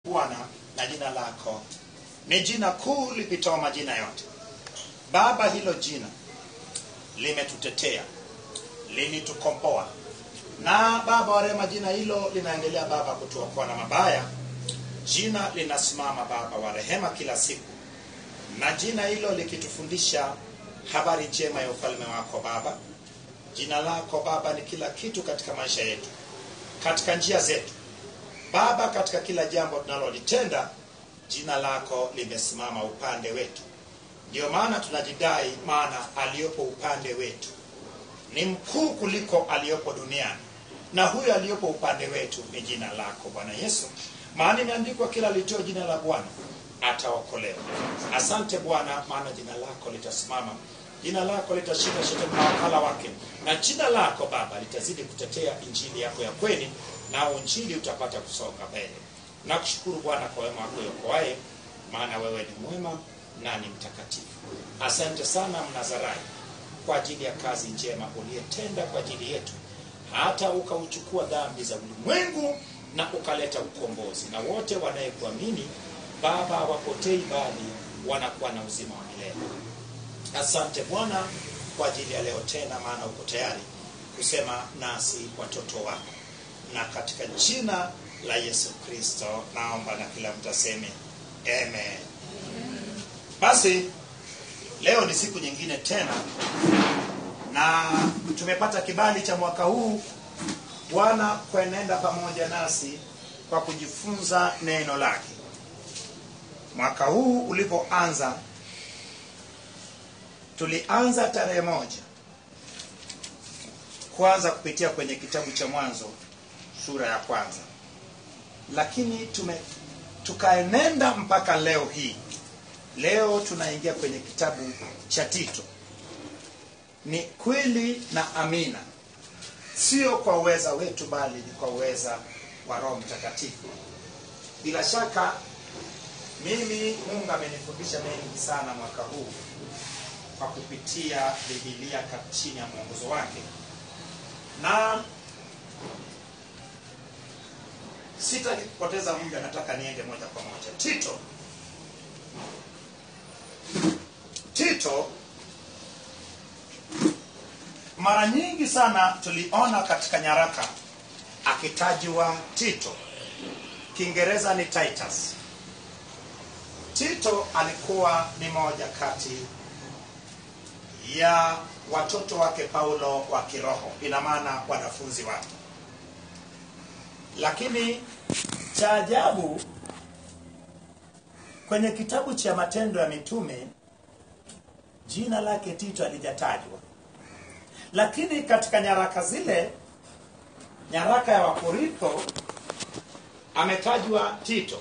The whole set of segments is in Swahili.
Bwana, na jina lako ni jina kuu lipitao majina yote. Baba, hilo jina limetutetea, linitukomboa. Na Baba wa rehema, jina hilo linaendelea Baba kutuokoa na mabaya. Jina linasimama Baba wa rehema kila siku, na jina hilo likitufundisha habari njema ya ufalme wako Baba. Jina lako Baba ni kila kitu katika maisha yetu, katika njia zetu Baba, katika kila jambo tunalolitenda. Jina lako limesimama upande wetu. Ndio maana tunajidai, maana aliyopo upande wetu ni mkuu kuliko aliyopo duniani, na huyo aliyopo upande wetu ni jina lako Bwana Yesu. Maana imeandikwa, kila litio jina la Bwana ataokolewa. Asante Bwana, maana jina lako litasimama, jina lako litashika shetani na wakala wake, na jina lako Baba litazidi kutetea injili yako ya kweli, na injili utapata kusonga mbele. Nakushukuru Bwana kwa wema wako uokoaye, maana wewe ni mwema na ni mtakatifu. Asante sana Mnazarai kwa ajili ya kazi njema uliyetenda kwa ajili yetu, hata ukauchukua dhambi za ulimwengu na ukaleta ukombozi, na wote wanayekuamini Baba hawapotei bali wanakuwa na uzima wa milele. Asante Bwana kwa ajili ya leo tena, maana uko tayari kusema nasi watoto wako, na katika jina la Yesu Kristo naomba, na kila mtu aseme amen. Basi leo ni siku nyingine tena, na tumepata kibali cha mwaka huu Bwana kuenenda pamoja nasi kwa kujifunza neno lake. Mwaka huu ulipoanza, tulianza tarehe 1 kwanza kupitia kwenye kitabu cha Mwanzo sura ya 1, lakini tukaenenda mpaka leo hii. Leo tunaingia kwenye kitabu cha Tito. Ni kweli na amina, sio kwa uweza wetu bali ni kwa uweza wa Roho Mtakatifu. Bila shaka mimi, Mungu amenifundisha mengi sana mwaka huu kwa kupitia Biblia chini ya mwongozo wake, na sitakupoteza muda, nataka niende moja kwa moja. Tito, mara nyingi sana tuliona katika nyaraka akitajwa Tito. Kiingereza ni Titus. Tito alikuwa ni moja kati ya watoto wake Paulo wa kiroho, ina maana wanafunzi wake. Lakini cha ajabu, kwenye kitabu cha Matendo ya Mitume jina lake Tito halijatajwa, lakini katika nyaraka zile, nyaraka ya Wakorintho, ametajwa Tito,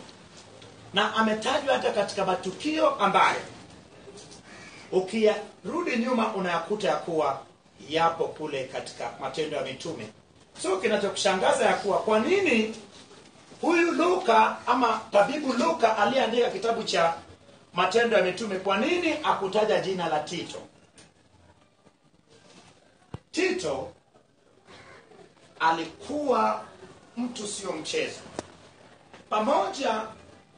na ametajwa hata katika matukio ambayo ukirudi nyuma unayakuta ya kuwa yapo kule katika Matendo ya Mitume. So kinachokushangaza ya kuwa kwa nini huyu Luka ama tabibu Luka aliyeandika kitabu cha Matendo ya Mitume, kwa nini akutaja jina la Tito? Tito alikuwa mtu sio mchezo. Pamoja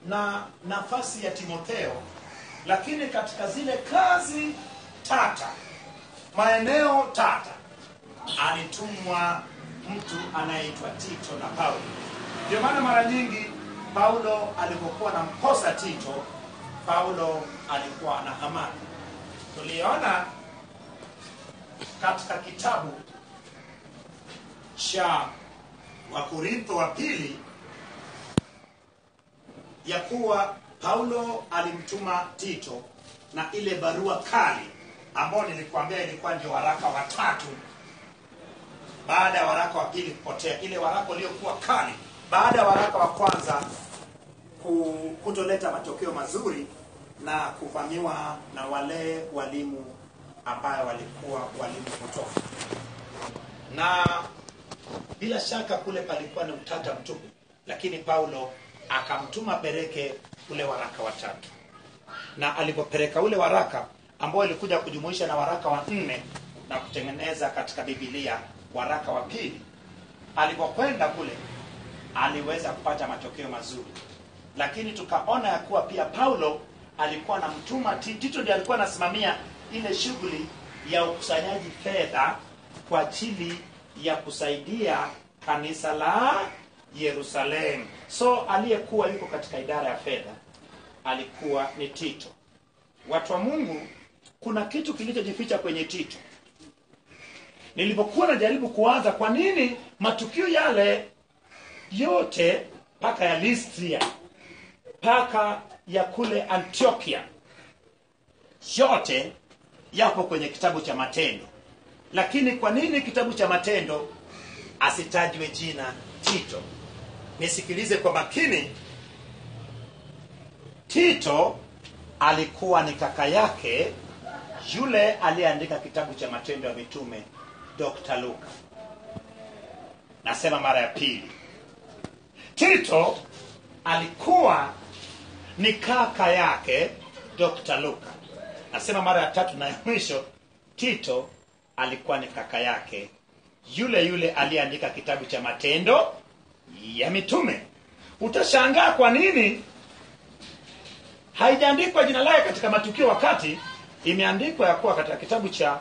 na nafasi ya Timotheo, lakini katika zile kazi tata, maeneo tata, alitumwa mtu anayeitwa Tito na Paulo. Ndio maana mara nyingi Paulo alipokuwa na mkosa Tito, Paulo alikuwa na hamaki. Tuliona katika kitabu cha Wakorintho wa pili ya kuwa Paulo alimtuma Tito na ile barua kali ambayo nilikwambia ilikuwa ndio waraka wa 3 baada ya waraka wa pili kupotea. Ile waraka iliyokuwa kali baada ya waraka wa kwanza kutoleta matokeo mazuri na kuvamiwa na wale walimu ambao walikuwa walimu kutoka. Na bila shaka kule palikuwa ni utata mtupu, lakini Paulo akamtuma pereke ule waraka wa 3. Na alipopeleka ule waraka ambao ilikuja kujumuisha na waraka wa 4 na kutengeneza katika Biblia waraka wa pili, alipokwenda kule aliweza kupata matokeo mazuri. lakini tukaona ya kuwa pia Paulo alikuwa anamtuma Tito, ndiye alikuwa anasimamia ile shughuli ya ukusanyaji fedha kwa ajili ya kusaidia kanisa la Yerusalemu. So aliyekuwa yuko katika idara ya fedha alikuwa ni Tito. Watu wa Mungu, kuna kitu kilichojificha kwenye Tito. Nilipokuwa najaribu kuanza kwa nini matukio yale yote paka ya Listria, paka ya kule Antiokia, yote yapo kwenye kitabu cha Matendo. Lakini kwa nini kitabu cha Matendo asitajwe jina Tito? Nisikilize kwa makini. Tito alikuwa ni kaka yake yule aliyeandika kitabu cha Matendo ya Mitume, Dr. Luka. Nasema mara ya pili, Tito alikuwa ni kaka yake Dr. Luka. Nasema mara ya tatu na ya mwisho, Tito alikuwa ni kaka yake yule aliyeandika kitabu cha Matendo ya Mitume. Utashangaa kwa nini haijaandikwa jina lake katika matukio, wakati imeandikwa ya kuwa katika kitabu cha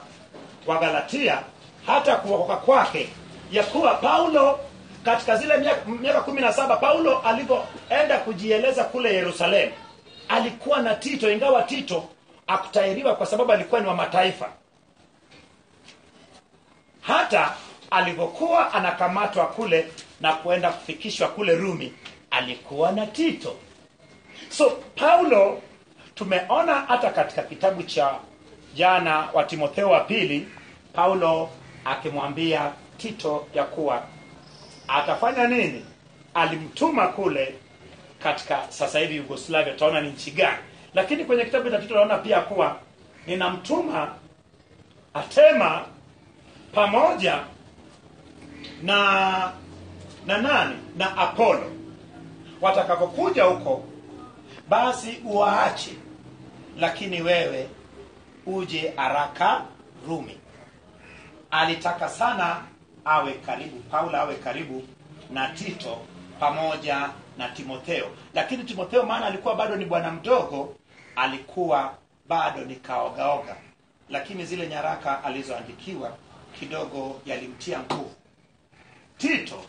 Wagalatia hata kuokoka kwake, ya kuwa Paulo katika zile miaka 17 Paulo alipoenda kujieleza kule Yerusalemu alikuwa na Tito, ingawa Tito akutairiwa kwa sababu alikuwa ni wa mataifa. Hata alipokuwa anakamatwa kule na kuenda kufikishwa kule Rumi alikuwa na Tito. So Paulo tumeona hata katika kitabu cha jana wa Timotheo wa pili, Paulo akimwambia Tito ya kuwa atafanya nini. Alimtuma kule katika sasa hivi Yugoslavia, taona ni nchi gani. Lakini kwenye kitabu cha Tito tunaona pia kuwa ninamtuma Atema pamoja na nani na Apolo. Watakapokuja huko basi uwaache, lakini wewe uje haraka Rumi. Alitaka sana awe karibu, Paulo awe karibu na Tito pamoja na Timotheo. Lakini Timotheo, maana alikuwa bado ni bwana mdogo, alikuwa bado ni kaogaoga. Lakini zile nyaraka alizoandikiwa kidogo yalimtia nguvu. Tito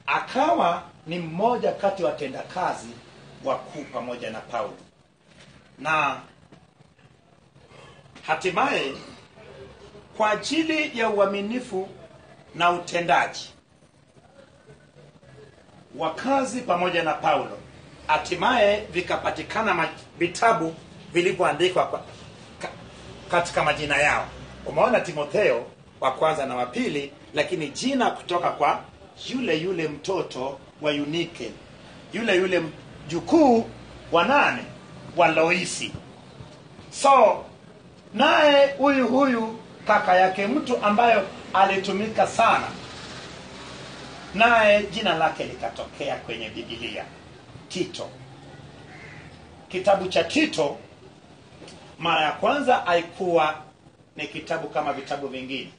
akawa ni mmoja kati watendakazi wakuu pamoja na Paulo. Na hatimaye kwa ajili ya uaminifu na utendaji wa kazi pamoja na Paulo, hatimaye vikapatikana vitabu vilivyoandikwa katika majina yao. Umeona Timotheo wa kwanza na wa pili, lakini jina kutoka kwa yule mtoto wa Yunike, yule mjukuu wa nane wa Loisi. So naye huyu kaka yake, mtu ambayo alitumika sana, naye jina lake likatokea kwenye Biblia, Tito. Kitabu cha Tito mara ya kwanza haikuwa ni kitabu kama vitabu vingine.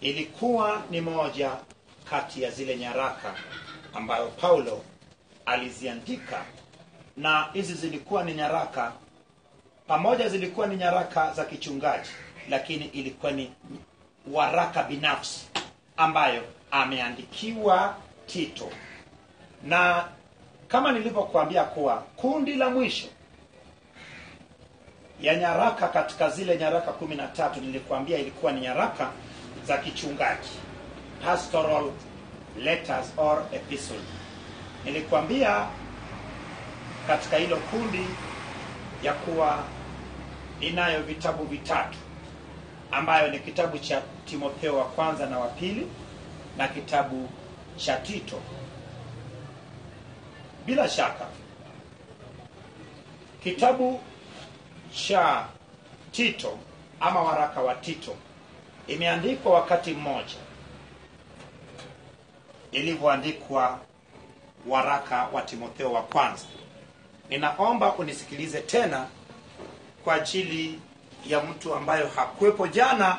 Ilikuwa ni moja kati ya zile nyaraka ambayo Paulo aliziandika, na hizi zilikuwa ni nyaraka pamoja, zilikuwa ni nyaraka za kichungaji, lakini ilikuwa ni waraka binafsi ambayo ameandikiwa Tito. Na kama nilivyokuambia kuwa kundi la mwisho ya nyaraka katika zile nyaraka 13 nilikuambia ilikuwa ni nyaraka za kichungaji, pastoral letters or epistle. Nilikuambia katika hilo kundi ya kuwa inayo vitabu vitatu, ambayo ni kitabu cha Timotheo wa kwanza na wa pili na kitabu cha Tito. Bila shaka kitabu cha Tito ama waraka wa Tito imeandikwa wakati mmoja ilivyoandikwa waraka wa Timotheo wa kwanza. Ninaomba unisikilize tena kwa ajili ya mtu ambayo hakuwepo jana,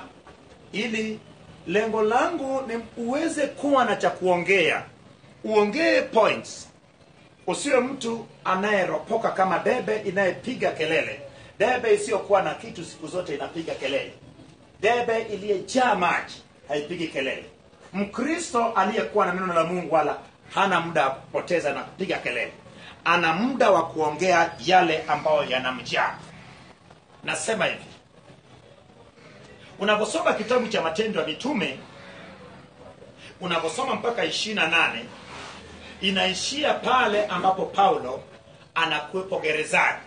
ili lengo langu ni uweze kuwa na cha kuongea. Uongee points. Usiwe mtu anayeropoka kama debe inayepiga kelele. Debe isiyokuwa na kitu siku zote inapiga kelele. Debe iliyejaa maji haipigi kelele. Mkristo aliyekuwa na neno la Mungu wala hana muda wa kupoteza na kupiga kelele. Ana muda wa kuongea yale ambayo yanamjaa. Nasema hivi. Unaposoma kitabu cha Matendo ya Mitume, unaposoma mpaka 28, inaishia pale ambapo Paulo anakuwepo gerezani.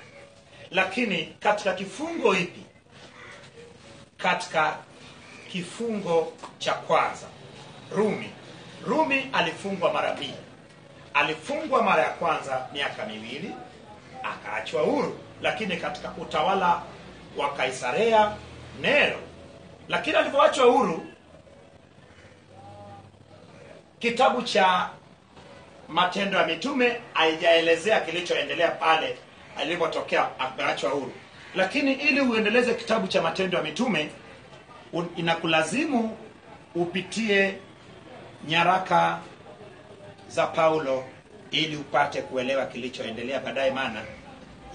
Lakini katika kifungo hipi? Katika kifungo cha kwanza, Rumi alifungwa mara 2. Alifungwa mara ya kwanza miaka 2, akaachwa huru, lakini katika utawala wa Kaisarea Nero. Lakini alipoachwa huru, kitabu cha Matendo ya Mitume haijaelezea kilichoendelea pale alipotokea akaachwa huru. Lakini ili uendeleze kitabu cha Matendo ya Mitume, inakulazimu upitie nyaraka za Paulo ili upate kuelewa kilichoendelea baadaye, maana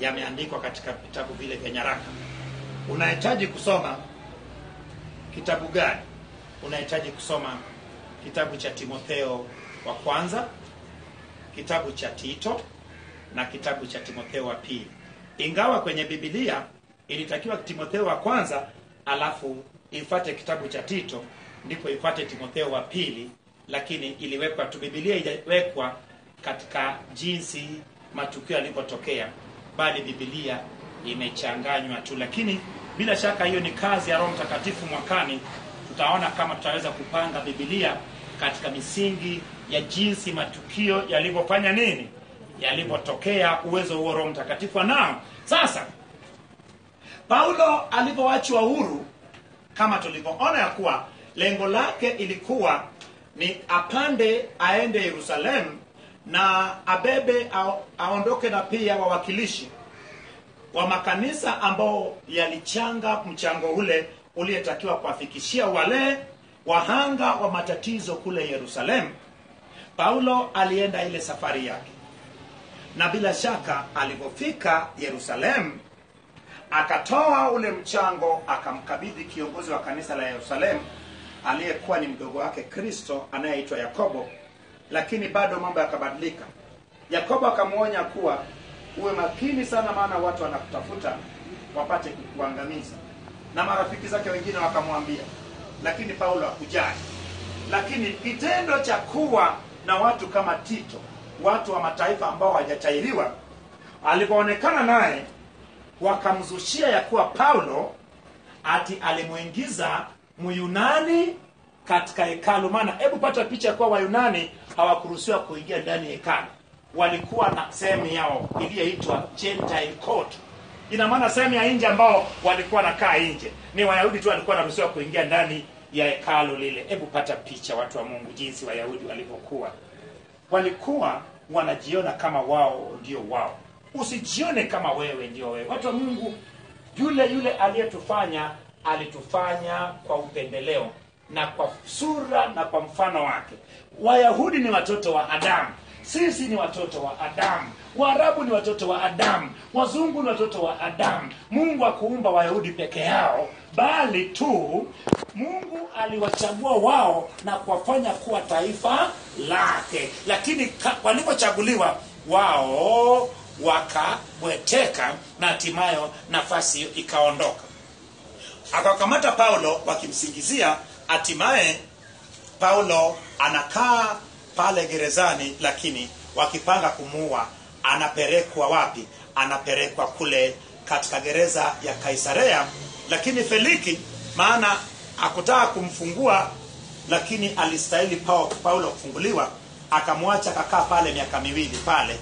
yameandikwa katika vitabu vile vya nyaraka. Unahitaji kusoma kitabu gani? Unahitaji kusoma kitabu cha Timotheo wa kwanza, kitabu cha Tito na kitabu cha Timotheo wa pili. Ingawa kwenye Biblia ilitakiwa Timotheo wa kwanza alafu ifuate kitabu cha Tito ndipo ifuate Timotheo wa pili, lakini iliwekwa tu, Biblia iliwekwa katika jinsi matukio yalipotokea, bali Biblia imechanganywa tu. Lakini bila shaka hiyo ni kazi ya Roho Mtakatifu. Mwakani tutaona kama tutaweza kupanga Biblia katika misingi ya jinsi matukio yalivyofanya nini, yalipotokea. Uwezo huo Roho Mtakatifu nao. Sasa Paulo alipoachwa huru, kama tulivyoona ya kuwa lengo lake ilikuwa ni apande aende Yerusalemu na abebe aondoke na pia wawakilishi wa makanisa ambao yalichanga mchango ule uliyetakiwa kuwafikishia wale wahanga wa matatizo kule Yerusalemu. Paulo alienda ile safari yake, na bila shaka alipofika Yerusalemu akatoa ule mchango, akamkabidhi kiongozi wa kanisa la Yerusalemu aliyekuwa ni mdogo wake Kristo anayeitwa Yakobo. Lakini bado mambo yakabadilika. Yakobo akamwonya kuwa uwe makini sana, maana watu wanakutafuta wapate kukuangamiza, na marafiki zake wengine wakamwambia, lakini Paulo hakujali. Lakini kitendo cha kuwa na watu kama Tito, watu wa mataifa ambao hawajatahiriwa, alipoonekana naye wakamzushia ya kuwa Paulo ati alimuingiza Myunani katika hekalu. Maana hebu pata picha kwa Wayunani hawakuruhusiwa kuingia ndani ya hekalu. Walikuwa na sehemu yao iliyoitwa Gentile court. Ina maana sehemu ya nje ambao walikuwa nakaa nje. Ni Wayahudi tu walikuwa wanaruhusiwa kuingia ndani ya hekalu lile. Hebu pata picha watu wa Mungu jinsi Wayahudi walivyokuwa. Walikuwa wanajiona kama wao ndio wao. Usijione kama wewe ndio wewe. Watu wa Mungu, yule aliyetufanya alitufanya kwa upendeleo na kwa sura na kwa mfano wake. Wayahudi ni watoto wa Adamu. Sisi ni watoto wa Adamu. Waarabu ni watoto wa Adamu. Wazungu ni watoto wa Adamu. Mungu hakuumba Wayahudi peke yao, bali tu Mungu aliwachagua wao na kuwafanya kuwa taifa lake. Lakini walipochaguliwa wao wakabweteka na hatimaye nafasi ikaondoka. Akakamata Paulo wakimsingizia. Hatimaye Paulo anakaa pale gerezani, lakini wakipanga kumuua. Anapelekwa wapi? Anapelekwa kule katika gereza ya Kaisarea. Lakini Feliki, maana hakutaka kumfungua, lakini alistahili Paulo kufunguliwa, akamwacha kakaa pale miaka 2 pale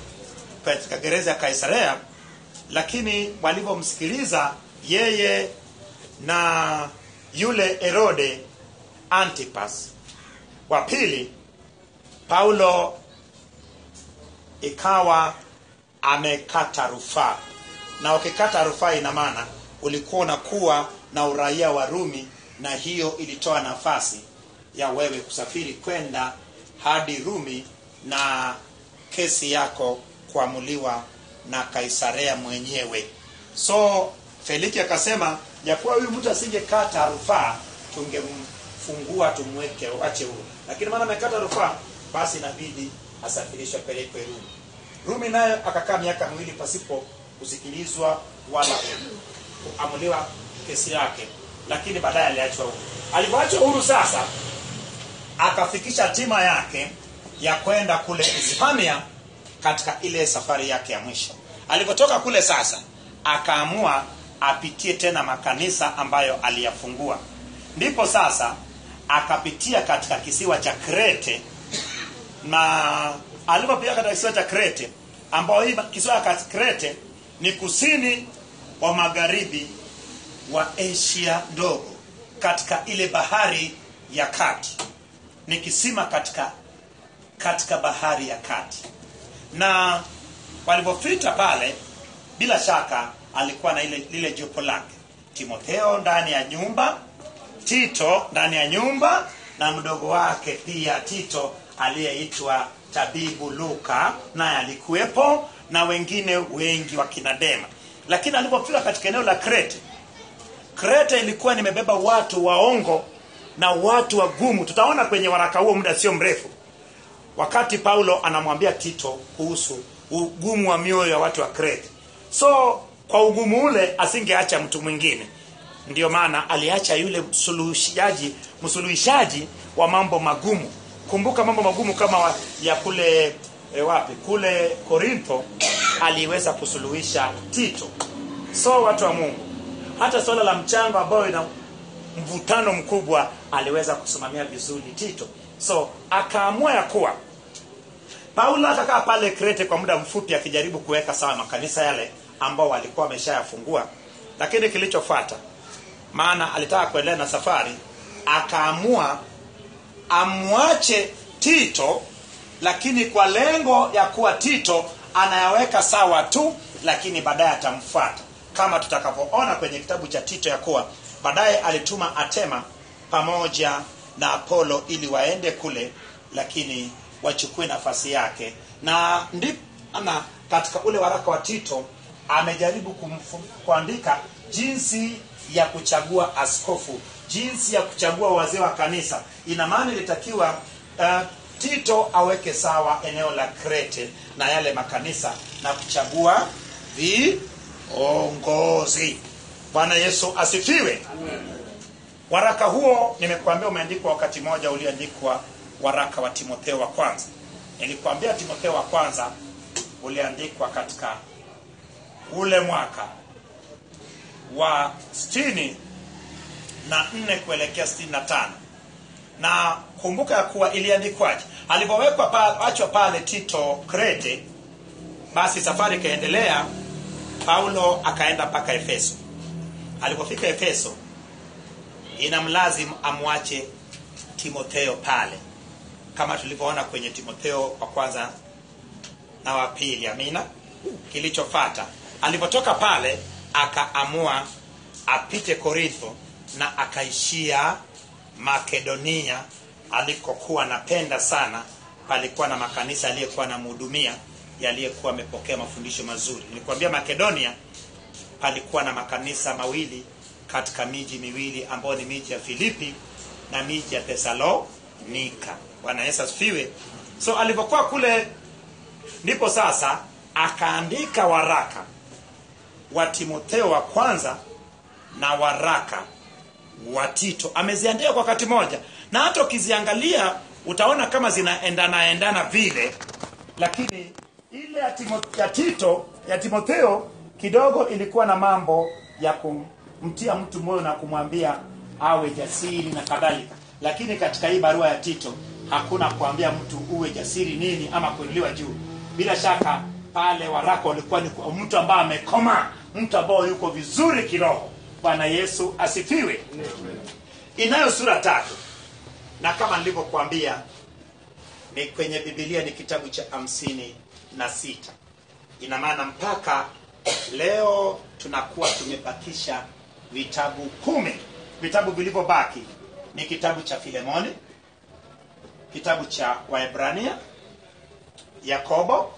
katika gereza ya Kaisarea. Lakini walipomsikiliza yeye na yule Herode Antipas wa pili, Paulo ikawa amekata rufaa. Na ukikata rufaa ina maana ulikuwa unakuwa na uraia wa Rumi, na hiyo ilitoa nafasi ya wewe kusafiri kwenda hadi Rumi na kesi yako kuamuliwa na Kaisarea mwenyewe. So Feliki akasema ya kuwa huyu mtu asingekata rufaa tungemfungua tumweke ache huru, lakini maana amekata rufaa basi inabidi asafirishwe pelekwe Rumi. Rumi nayo akakaa miaka 2 pasipo kusikilizwa wala kuamuliwa kesi yake, lakini baadaye aliachwa huru. Alipoachwa huru sasa akafikisha hatima yake ya kwenda kule Hispania katika ile safari yake ya mwisho. Alipotoka kule sasa akaamua apitie tena makanisa ambayo aliyafungua. Ndipo sasa akapitia katika kisiwa cha Krete, na alipopita katika kisiwa cha Krete ambao hii kisiwa cha Krete ni kusini wa magharibi wa Asia ndogo katika ile bahari ya kati. Ni kisima katika bahari ya kati. Na walipofika pale bila shaka alikuwa na lile jopo lake. Timotheo ndani ya nyumba, Tito ndani ya nyumba, na mdogo wake pia Tito aliyeitwa tabibu Luka naye alikuwepo, na wengine wengi wa kina Dema. Lakini alipofika katika eneo la Krete ilikuwa nimebeba watu waongo na watu wagumu. Tutaona kwenye waraka huo muda sio mrefu, wakati Paulo anamwambia Tito kuhusu ugumu wa mioyo ya watu wa Krete. So kwa ugumu ule asingeacha mtu mwingine, ndio maana aliacha yule msuluhishaji wa mambo magumu. Kumbuka mambo magumu kama ya kule kule Korintho aliweza kusuluhisha Tito. So watu wa Mungu, hata swala la mchango ambao ina mvutano mkubwa aliweza kusimamia vizuri Tito. So akaamua ya kuwa Paulo akakaa pale Krete kwa muda mfupi akijaribu kuweka sawa makanisa yale ambao walikuwa wameshayafungua. Lakini kilichofuata, maana alitaka kuendelea na safari, akaamua amwache Tito, lakini kwa lengo ya kuwa Tito anayaweka sawa tu, lakini baadaye atamfuata. Kama tutakapoona kwenye kitabu cha Tito ya kuwa baadaye alituma Atema pamoja na Apolo ili waende kule, lakini wachukue nafasi yake. Na ndipo katika ule waraka wa Tito amejaribu kuandika jinsi ya kuchagua askofu, jinsi ya kuchagua wazee wa kanisa. Ina maana ilitakiwa Tito aweke sawa eneo la Krete na yale makanisa na kuchagua viongozi. Bwana Yesu asifiwe. Amen. Waraka huo nimekuambia umeandikwa wakati moja uliandikwa waraka wa Timotheo wa kwanza. Nilikwambia Timotheo wa kwanza uliandikwa katika ule mwaka wa 64 kuelekea 65. Na kumbuka ya kuwa iliandikwaje. Alipowekwa achwa pale Tito Krete, basi safari ikaendelea. Paulo akaenda mpaka Efeso. Alipofika Efeso inamlazimu amwache Timotheo pale, kama tulivyoona kwenye Timotheo wa kwanza na wa pili. Amina. Kilichofuata, alipotoka pale akaamua apite Korintho na akaishia Makedonia alikokuwa napenda sana. Palikuwa na makanisa aliyekuwa anamhudumia yaliyekuwa amepokea mafundisho mazuri. Nilikwambia Makedonia palikuwa na makanisa mawili katika miji miwili ambayo ni miji ya Filipi na miji ya Thessalonika. Bwana Yesu asifiwe. So alipokuwa kule ndipo sasa akaandika waraka wa Timotheo wa kwanza na waraka wa Tito. Ameziandika kwa wakati moja, na hata ukiziangalia utaona kama zinaendana vile, lakini ile ya Timotheo kidogo ilikuwa na mambo ya kumtia mtu moyo na kumwambia awe jasiri na kadhalika. Lakini katika hii barua ya Tito hakuna kuambia mtu uwe jasiri nini ama kuinuliwa juu. Bila shaka pale waraka ulikuwa ni kwa mtu ambaye amekoma, mtu ambaye yuko vizuri kiroho. Bwana Yesu asifiwe. Inayo sura 3. Na kama nilivyokuambia ni kwenye Biblia ni kitabu cha 56. Ina maana mpaka leo tunakuwa tumebakisha vitabu 10. Vitabu vilivyobaki ni kitabu cha Filemoni, kitabu cha Waebrania, Yakobo,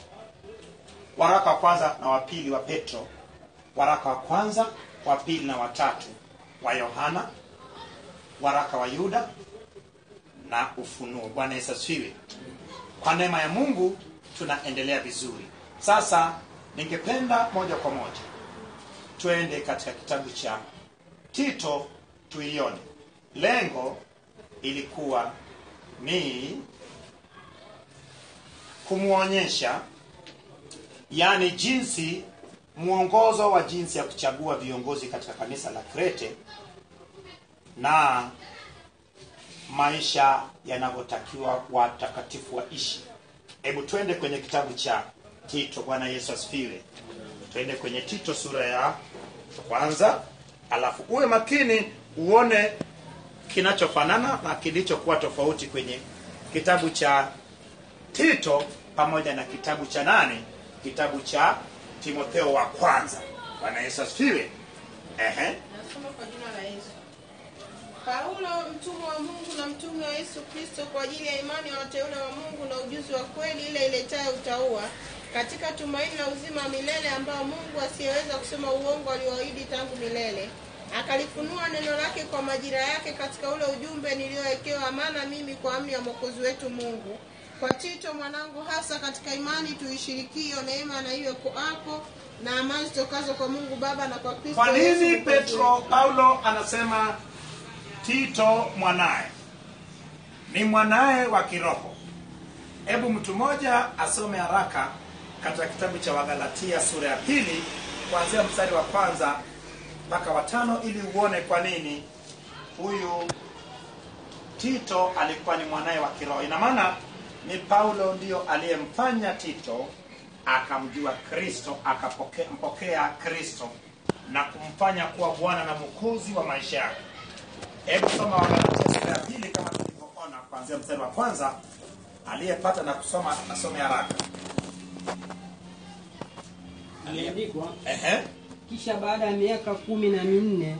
waraka wa kwanza na wa pili wa Petro, waraka wa kwanza, wa pili na wa tatu wa Yohana, waraka wa Yuda na Ufunuo. Bwana Yesu asifiwe. Kwa neema ya Mungu tunaendelea vizuri. Sasa ningependa moja kwa moja tuende katika kitabu cha Tito tuione. Lengo ilikuwa ni kumuonyesha, yani jinsi, mwongozo wa jinsi ya kuchagua viongozi katika kanisa la Krete na maisha yanavyotakiwa watakatifu waishi. Hebu twende kwenye kitabu cha Tito. Bwana Yesu asifiwe. Twende kwenye Tito sura ya kwanza, alafu uwe makini uone kinachofanana na kilichokuwa tofauti kwenye kitabu cha Tito pamoja na kitabu cha nani? Kitabu cha Timotheo wa kwanza. Bwana Yesu asifiwe. Nasoma kwa jina la Yesu. Paulo, mtumwa wa Mungu na mtume wa Yesu Kristo, kwa ajili ya imani ya wateule wa Mungu na ujuzi wa kweli ile iletayo utauwa katika tumaini la uzima milele, ambao Mungu asiyeweza kusema uongo aliwaahidi tangu milele, akalifunua neno lake kwa majira yake katika ule ujumbe niliowekewa amana mimi kwa amri ya Mwokozi wetu Mungu. Kwa Tito mwanangu, hasa katika imani tuishirikio neema na iwe kwako na amani zitokazo kwa Mungu Baba na kwa Kristo. Kwa nini Paulo anasema Tito mwanae? Ni mwanae wa kiroho. Hebu mtu mmoja asome haraka katika kitabu cha Wagalatia sura ya pili kuanzia mstari wa kwanza mpaka wa 5 ili uone kwa nini huyu Tito alikuwa ni mwanae wa kiroho. Ina maana ni Paulo ndio aliyemfanya Tito akamjua Kristo, akampokea Kristo na kumfanya kuwa Bwana na Mwokozi wa maisha yake. Hebu soma Wagalatia sura ya pili kama tulivyoona kuanzia mstari wa kwanza. Aliyepata na kusoma asome haraka. Aliandikwa, kisha baada ya miaka 14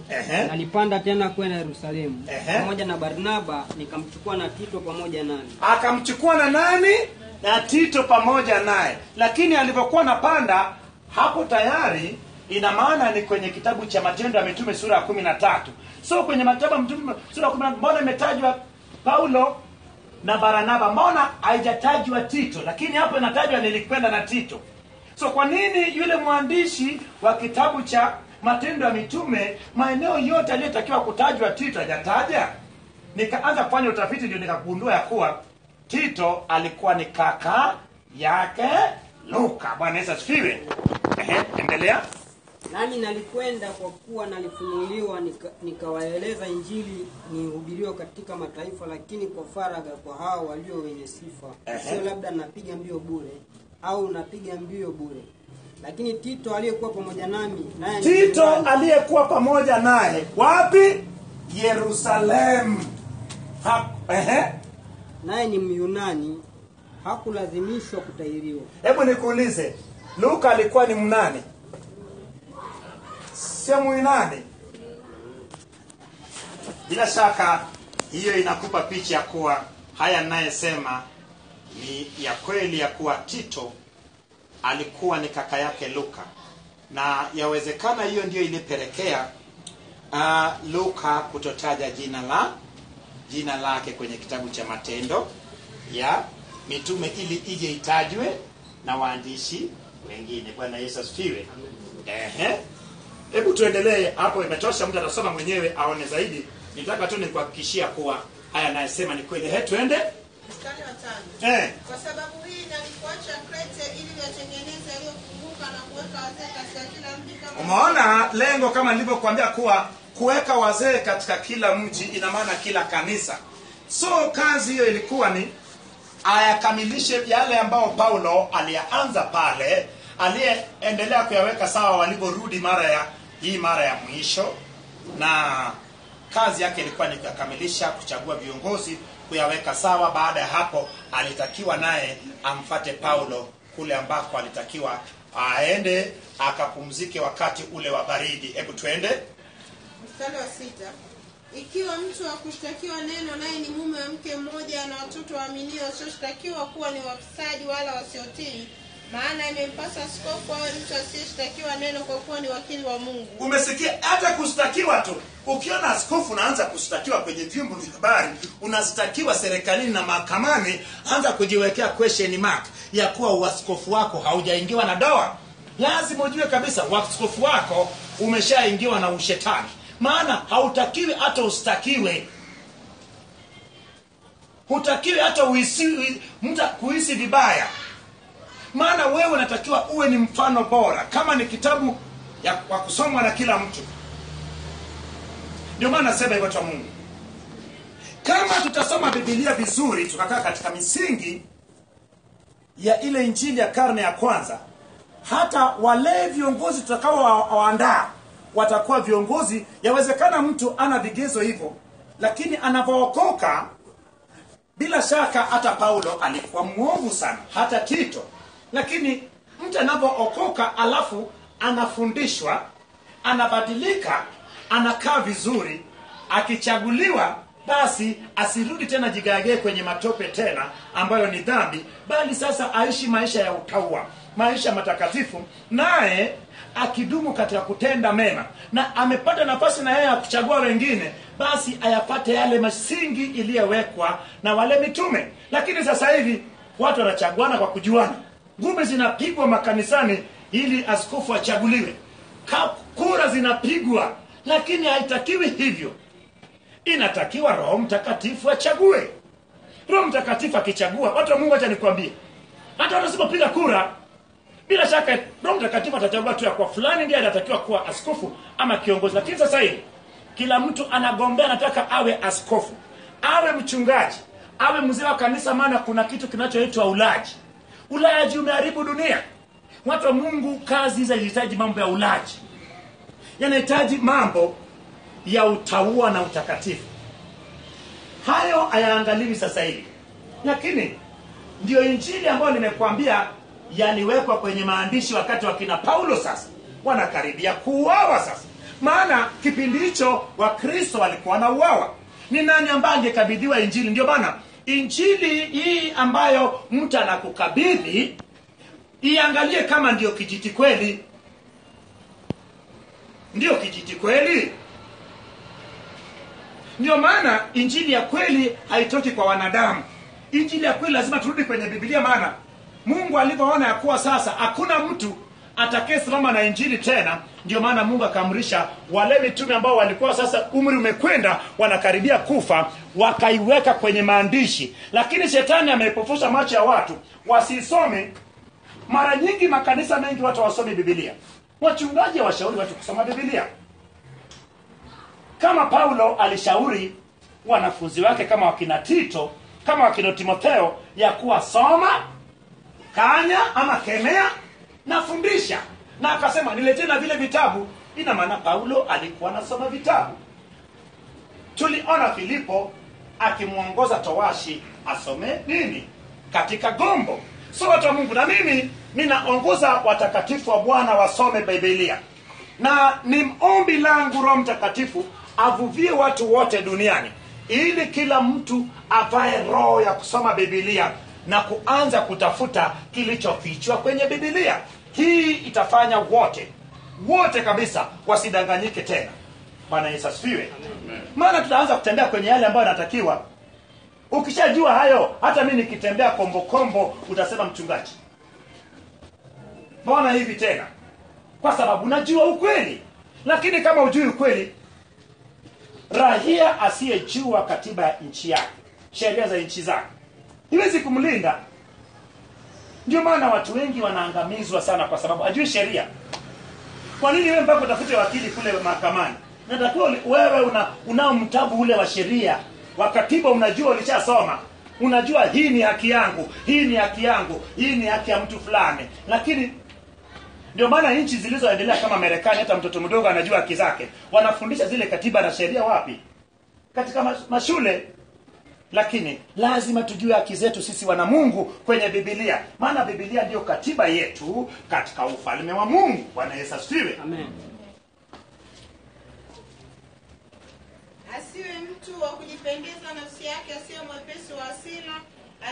nalipanda tena kwenda Yerusalemu pamoja na Barnaba, nikamchukua na Tito pamoja nami. Akamchukua na nani? Na Tito pamoja naye. Lakini alipokuwa napanda hapo tayari, ina maana ni kwenye kitabu cha Matendo ya Mitume sura ya 13. So kwenye Matendo ya Mitume sura ya 13 mbona imetajwa Paulo na Barnaba? Mbona haijatajwa Tito? Lakini hapo inatajwa nilikwenda na Tito. So kwa nini yule mwandishi wa kitabu cha Matendo ya Mitume maeneo yote aliyotakiwa kutajwa Tito hajataja? Nikaanza kufanya utafiti ndio nikagundua ya kuwa Tito alikuwa ni kaka yake Luka. Bwana Yesu asifiwe. Endelea. Nami nalikwenda kwa kuwa nalifunuliwa nikawaeleza injili nihubiriwa katika mataifa, lakini kwa faragha kwa hao walio wenye sifa. Sio labda napiga mbio bure au napiga mbio bure. Lakini Tito aliyekuwa pamoja nami, naye Tito aliyekuwa pamoja naye wapi? Yerusalemu. Naye ni Myunani, hakulazimishwa kutahiriwa. Hebu nikuulize, Luka alikuwa ni mnani? Sio Myunani? Bila shaka hiyo inakupa picha ya kuwa haya ninayesema ni ya kweli, ya kuwa Tito alikuwa ni kaka yake Luka, na yawezekana hiyo ndio ilipelekea Luka kutotaja jina lake kwenye kitabu cha Matendo ya Mitume ili ije itajwe na waandishi wengine. Bwana Yesu asifiwe. Hebu tuendelee hapo, imetosha, mtu atasoma mwenyewe aone zaidi. Nitaka tu nikuhakikishia kuwa haya nayasema ni kweli. Twende mstari wa 5. Kwa sababu hii nalikuacha Krete ili watengeneze yaliyofunguka na kuweka wazee katika kila mji kama. Umeona lengo kama nilivyokuambia kuwa kuweka wazee katika kila mji, ina maana kila kanisa. So kazi hiyo ilikuwa ni ayakamilishe yale ambao Paulo alianza pale, aliyeendelea kuyaweka sawa waliporudi mara ya mwisho, na kazi yake ilikuwa ni kukamilisha, kuchagua viongozi, kuyaweka sawa. Baada ya hapo alitakiwa naye amfate Paulo kule ambako alitakiwa aende akapumzike wakati ule wa baridi. Hebu twende mstari wa 6. Ikiwa mtu wa kushtakiwa neno naye ni mume wa mke mmoja na watoto waaminio wasioshtakiwa kuwa ni wafisadi wala wasiotii, maana imempasa askofu awe mtu asiyeshtakiwa neno kwa kuwa ni wakili wa Mungu. Umesikia? Hata kushtakiwa tu. Ukiona askofu unaanza kushtakiwa kwenye vyombo vya habari, unastakiwa serikalini na mahakamani, anza kujiwekea question mark ya kuwa uaskofu wako haujaingiwa na doa. Lazima ujue kabisa uaskofu wako umeshaingiwa na ushetani. Maana hautakiwi hata ustakiwe. Hutakiwi hata mtu kuhisi vibaya. Maana wewe unatakiwa uwe ni mfano bora. Kama ni kitabu wa kusomwa na kila mtu. Ndio maana nasema hivyo kwa Mungu. Kama tutasoma Biblia vizuri, tukakaa katika misingi ya ile injili ya karne ya kwanza, hata wale viongozi tutakao waandaa watakuwa viongozi. Yawezekana mtu ana vigezo hivyo, lakini anapookoka, bila shaka hata Paulo alikuwa muovu sana, hata Tito. Lakini mtu anapookoka alafu anafundishwa, anabadilika, anakaa vizuri, akichaguliwa, basi asirudi tena jigagee kwenye matope tena ambayo ni dhambi, bali sasa aishi maisha ya utaua, maisha matakatifu, naye akidumu katika kutenda mema, na amepata nafasi na yeye ya kuchagua wengine, basi ayapate yale masingi iliyowekwa na wale mitume. Lakini sasa hivi watu wanachaguana kwa kujuana. Ngumi zinapigwa makanisani ili askofu achaguliwe. Kura zinapigwa, lakini haitakiwi hivyo. Inatakiwa Roho Mtakatifu achague. Roho Mtakatifu akichagua, watu wa Mungu, acha nikwambie, hata wasipopiga kura, bila shaka Roho Mtakatifu atachagua tu ya kwa fulani ndiye anatakiwa kuwa askofu ama kiongozi. Lakini sasa hivi kila mtu anagombea, anataka awe askofu, awe mchungaji, awe mzee wa kanisa. Maana kuna kitu kinachoitwa ulaji. Ulaji umeharibu dunia. Watu wa Mungu, kazi hizi zinahitaji mambo ya ulaji. Yanahitaji mambo ya utaua na utakatifu. Hayo hayaangaliwi sasa hivi. Lakini ndio injili ambayo nimekuambia yaliwekwa kwenye maandishi wakati wa kina Paulo. Sasa wanakaribia kuuawa sasa. Maana kipindi hicho Wakristo walikuwa na uawa. Ni nani ambaye angekabidhiwa injili? Ndio maana injili hii ambayo mtu anakukabidhi, iangalie kama ndio kijiti kweli. Ndio kijiti kweli. Ndio maana injili ya kweli haitoki kwa wanadamu. Injili ya kweli lazima turudi kwenye Biblia. Maana Mungu alivyoona ya kuwa sasa hakuna mtu atakayesimama na injili tena, ndio maana Mungu akamrisha wale mitume ambao walikuwa sasa umri umekwenda, wanakaribia kufa, wakaiweka kwenye maandishi. Lakini shetani amepofusha macho ya watu wasisome. Mara nyingi makanisa mengi watu wasome Biblia. Wachungaji washauri watu kusoma Biblia. Kama Paulo alishauri wanafunzi wake kama wakina Tito, kama wakina Timotheo, ya kuwa soma, kanya ama kemea na fundisha. Na akasema niletee na vile vitabu. Ina maana Paulo alikuwa anasoma vitabu. Tuliona Filipo akimuongoza towashi asome nini? Katika gombo. So watu wa Mungu, na mimi ninaongoza watakatifu wa Bwana wasome Biblia. Na ni ombi langu Roho Mtakatifu avuvie watu wote duniani, ili kila mtu avae roho ya kusoma Biblia na kuanza kutafuta kilichofichwa kwenye Biblia. Hii itafanya wote kabisa wasidanganyike tena. Bwana Yesu asifiwe. Maana tutaanza kutembea kwenye yale ambayo yanatakiwa. Ukishajua hayo, hata mimi nikitembea kombo utasema mchungaji, mbona hivi tena? Kwa sababu najua ukweli. Lakini kama hujui ukweli, raia asiyejua katiba ya nchi yake, sheria za nchi zake, hiwezi kumlinda. Ndio maana watu wengi wanaangamizwa sana kwa sababu hajui sheria. Kwa nini wewe mpaka utafute wakili kule mahakamani? Natakiwa wewe unao mtabu ule wa sheria, wa katiba, unajua, ulishasoma. Unajua hii ni haki yangu, hii ni haki yangu, hii ni haki ya mtu fulani. Lakini ndio maana nchi zilizoendelea kama Marekani, hata mtoto mdogo anajua haki zake. Wanafundisha zile katiba na sheria wapi? Katika mashule. Lakini lazima tujue haki zetu sisi wana Mungu kwenye Biblia. Maana Biblia ndio katiba yetu katika ufalme wa Mungu. Bwana Yesu asifiwe. Amen. Asiwe mtu wa kujipendeza nafsi yake, asiwe mwepesi wa hasira,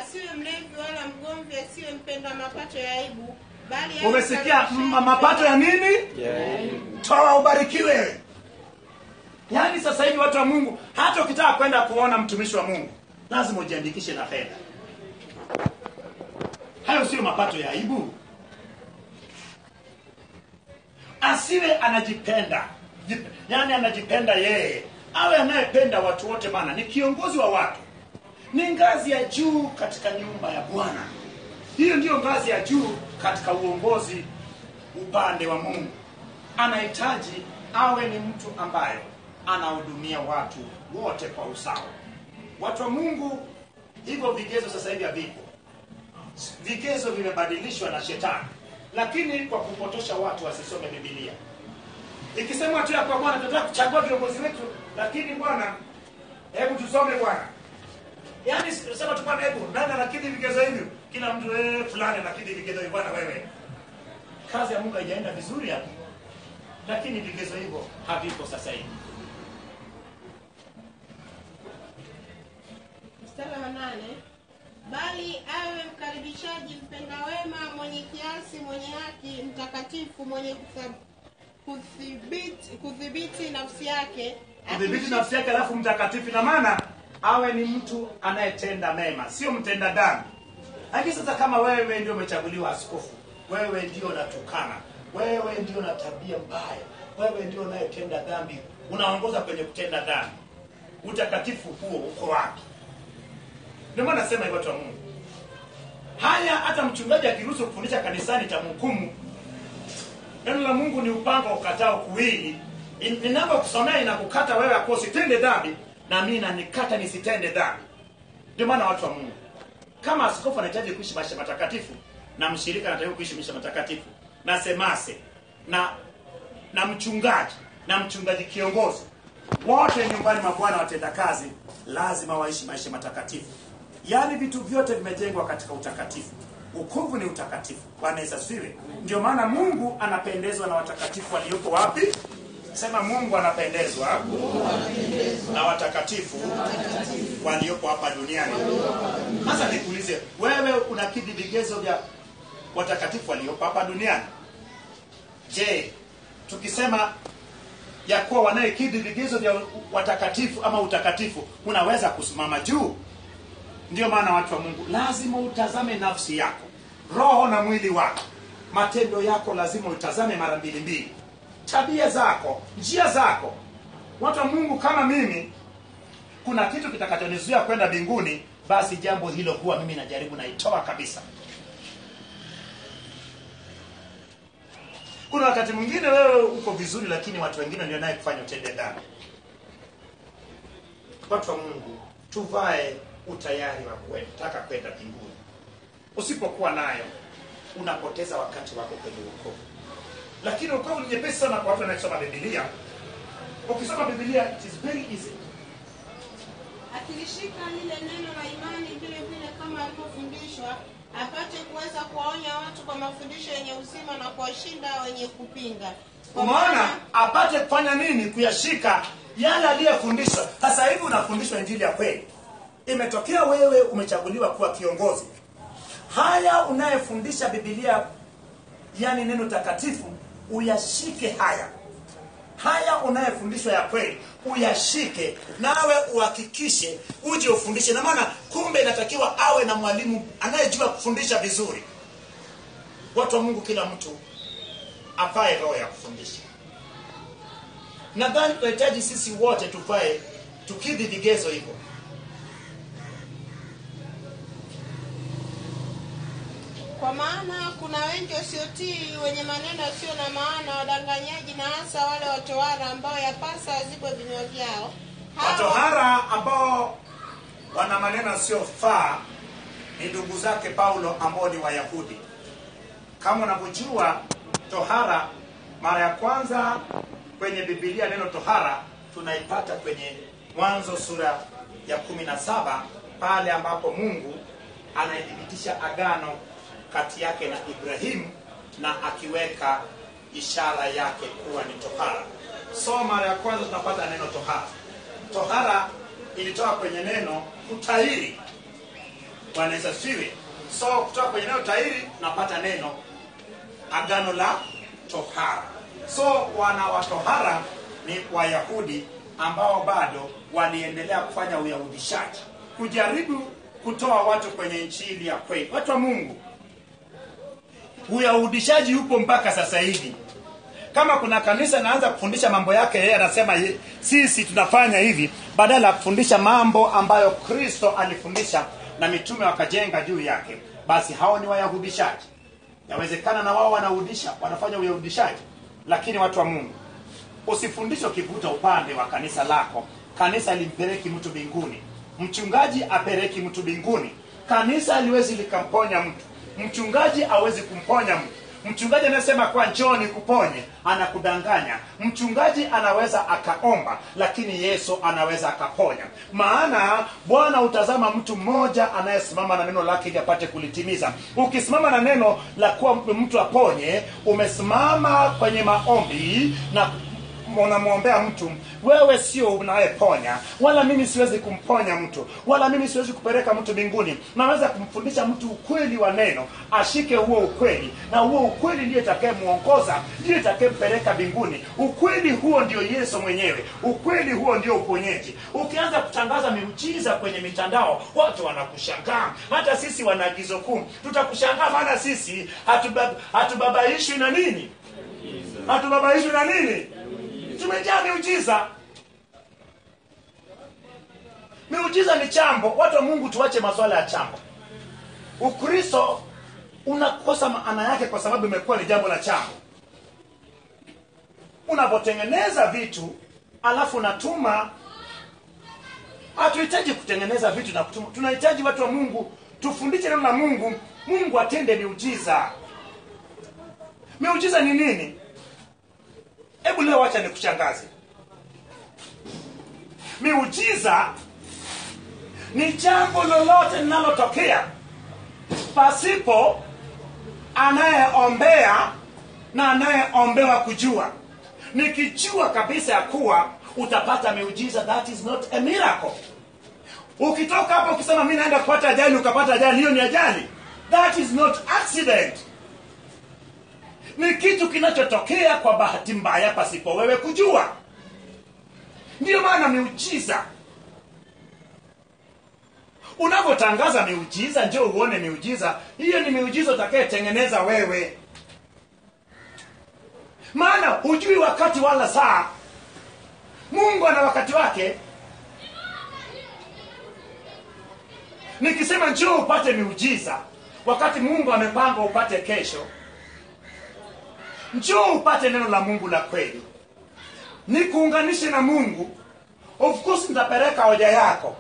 asiwe mlevi wala mgomvi, asiwe mpenda mapato ya aibu, bali umesikia mapato ya nini? Toa ubarikiwe. Yaani sasa hivi watu wa Mungu, hata ukitaka kwenda kuona mtumishi wa Mungu, lazima ujiandikishe na fedha. Hayo sio mapato ya aibu. Asiwe anajipenda. Yaani anajipenda yeye. Awe anayependa watu wote, maana ni kiongozi wa watu. Ni ngazi ya juu katika nyumba ya Bwana. Hiyo ndio ngazi ya juu katika uongozi upande wa Mungu. Anahitaji awe ni mtu ambaye anahudumia watu wote kwa usawa. Watu wa Mungu, hivyo vigezo sasa hivi havipo. Vigezo vimebadilishwa na shetani, lakini kwa kupotosha watu wasisome Biblia. Ikisema tu ya kwa Bwana tunataka kuchagua viongozi wetu, lakini Bwana, hebu tusome Bwana. Yaani sema tu Bwana, hebu nani anakidhi vigezo hivyo? Kila mtu fulani anakidhi vigezo hivyo. Bwana wewe, kazi ya Mungu haijaenda vizuri hapo. Lakini vigezo hivyo havipo sasa hivi. Mstari wa 8, bali awe mkaribishaji, mpenda wema, mwenye kiasi, mwenye haki, mtakatifu, mwenye kudhibiti nafsi yake. Kudhibiti nafsi yake, alafu mtakatifu. Na maana awe ni mtu anayetenda mema, sio mtenda dhambi. Lakini sasa kama wewe ndio umechaguliwa askofu, wewe ndio unatukana, wewe ndio una tabia mbaya, wewe ndio unayetenda dhambi, unaongoza kwenye kutenda dhambi, utakatifu huo uko wapi? Ndio maana nasema hivyo watu wa Mungu. Haya, hata mchungaji akiruhusu kufundisha kanisani tamhukumu. Neno la Mungu ni upanga ukatao kuwili. Ninapokusomea inakukata wewe akose usitende dhambi, na mimi nanikata nisitende dhambi. Ndio maana watu wa Mungu, kama askofu anahitaji kuishi maisha matakatifu, na mshirika anataka kuishi maisha matakatifu, na semase na mchungaji kiongozi, wote nyumbani mwa Bwana watenda kazi lazima waishi maisha matakatifu. Yaani vitu vyote vimejengwa katika utakatifu. Wokovu ni utakatifu. Bwana Yesu asifiwe. Ndio maana Mungu anapendezwa na watakatifu walioko wapi? Sema Mungu anapendezwa na watakatifu walioko hapa duniani. Sasa nikuulize, wewe unakidhi vigezo vya watakatifu walioko hapa duniani? Je, tukisema ya kuwa wanayekidhi vigezo vya watakatifu ama utakatifu, unaweza kusimama juu? Ndio maana watu wa Mungu, lazima utazame nafsi yako, roho na mwili wako. Matendo yako lazima utazame mara mbili. Tabia zako, njia zako. Watu wa Mungu, kama mimi kuna kitu kitakachonizuia kwenda mbinguni, basi jambo hilo huwa mimi najaribu naitoa kabisa. Kuna wakati mwingine wewe uko vizuri, lakini watu wengine ndio naye kufanya utende dhambi. Watu wa Mungu, tuvae utayari wa kutaka kwenda mbinguni. Usipokuwa nayo, unapoteza wakati wako kwenye wokovu. Lakini wokovu ni nyepesi sana kwa watu wanaosoma Biblia. Ukisoma Biblia, it is very easy. Akilishika lile neno la imani vile vile kama alivyofundishwa, apate kuweza kuwaonya watu kwa mafundisho yenye uzima na kuwashinda wenye kupinga. Umeona? Apate kufanya nini? Kuyashika yale aliyofundishwa. Sasa hivi unafundishwa injili ya kweli. Imetokea wewe umechaguliwa kuwa kiongozi. Haya unayefundisha Biblia, yani neno takatifu, uyashike haya. Haya unayefundishwa ya kweli, uyashike, nawe uhakikishe uje ufundishe. Na maana kumbe inatakiwa awe na mwalimu anayejua kufundisha vizuri. Watu wa Mungu, kila mtu afae roho ya kufundisha. Nadhani tunahitaji sisi wote tufae, tukidhi vigezo hivyo. Kwa maana kuna wengi wasiotii, wenye maneno yasiyo na maana, wadanganyaji, na hasa wale watohara ambao yapasa wazibwe vinywa vyao. Watohara ambao wana maneno yasiyofaa ni ndugu zake Paulo ambao ni Wayahudi. Kama unavyojua, tohara mara ya kwanza kwenye Biblia, neno tohara tunaipata kwenye Mwanzo sura ya 17, pale ambapo Mungu anaithibitisha agano kati yake na Ibrahimu na akiweka ishara yake kuwa ni tohara. So mara ya kwanza tunapata neno tohara. Tohara ilitoka kwenye neno kutahiri. Bwana Yesu asifiwe. So kutoka kwenye neno tahiri napata neno agano la tohara. So wana wa tohara ni Wayahudi ambao bado waliendelea kufanya uyahudishaji, kujaribu kutoa watu kwenye injili ya kweli. Watu wa Mungu, uyahudishaji upo mpaka sasa hivi. Kama kuna kanisa naanza kufundisha mambo yake, yeye anasema sisi tunafanya hivi, badala ya kufundisha mambo ambayo Kristo alifundisha na mitume wakajenga juu yake, basi hao ni wayahudishaji. Yawezekana na wao wanahudisha, wanafanya uyahudishaji. Lakini watu wa Mungu, usifundishe ukivuta upande wa kanisa lako. Kanisa limpeleki mtu mbinguni, mchungaji apeleki mtu mbinguni. Kanisa haliwezi likamponya mtu, mchungaji hawezi kumponya mtu. Mchungaji anasema kwa njoni kuponye, anakudanganya. Mchungaji anaweza akaomba, lakini Yesu anaweza akaponya. Maana Bwana utazama mtu mmoja anayesimama na neno lake ili apate kulitimiza. Ukisimama na neno la kuwa mtu aponye, umesimama kwenye maombi na unamwombea mtu. Wewe sio unayeponya, wala mimi siwezi kumponya mtu, wala mimi siwezi kupeleka mtu mbinguni. Naweza kumfundisha mtu ukweli wa neno, ashike huo ukweli, na huo ukweli ndiye atakayemuongoza, ndiye atakayempeleka mbinguni. Ukweli huo ndio Yesu mwenyewe, ukweli huo ndio uponyaji. Ukianza kutangaza miujiza kwenye mitandao, watu wanakushangaa. Hata sisi wanaagizo kuu tutakushangaa, maana sisi hatubabaishwi na nini? Hatubabaishwi na nini? Tumejaa miujiza. Miujiza ni chambo. Watu wa Mungu, tuache masuala ya chambo. Ukristo unakosa maana yake kwa sababu imekuwa ni jambo la chambo. Unapotengeneza vitu alafu unatuma. Hatuhitaji kutengeneza vitu na kutuma. Tunahitaji watu wa Mungu tufundishe neno la Mungu, Mungu atende miujiza. Miujiza ni nini? Hebu leo acha nikushangaze. Miujiza ni jambo lolote linalotokea pasipo anayeombea na anayeombewa kujua. Nikijua kabisa ya kuwa utapata miujiza, that is not a miracle. Ukitoka hapo ukisema mimi naenda kupata ajali ukapata ajali, hiyo ni ajali. That is not accident. Ni kitu kinachotokea kwa bahati mbaya pasipo wewe kujua. Ndiyo maana miujiza. Unapotangaza miujiza, njoo uone miujiza, hiyo ni miujiza utakayetengeneza wewe. Maana hujui wakati wala saa. Mungu ana wakati wake. Nikisema njoo upate miujiza, wakati Mungu amepanga upate kesho, njoo upate neno la Mungu la kweli, nikuunganishe na Mungu. Of course nitapeleka hoja yako.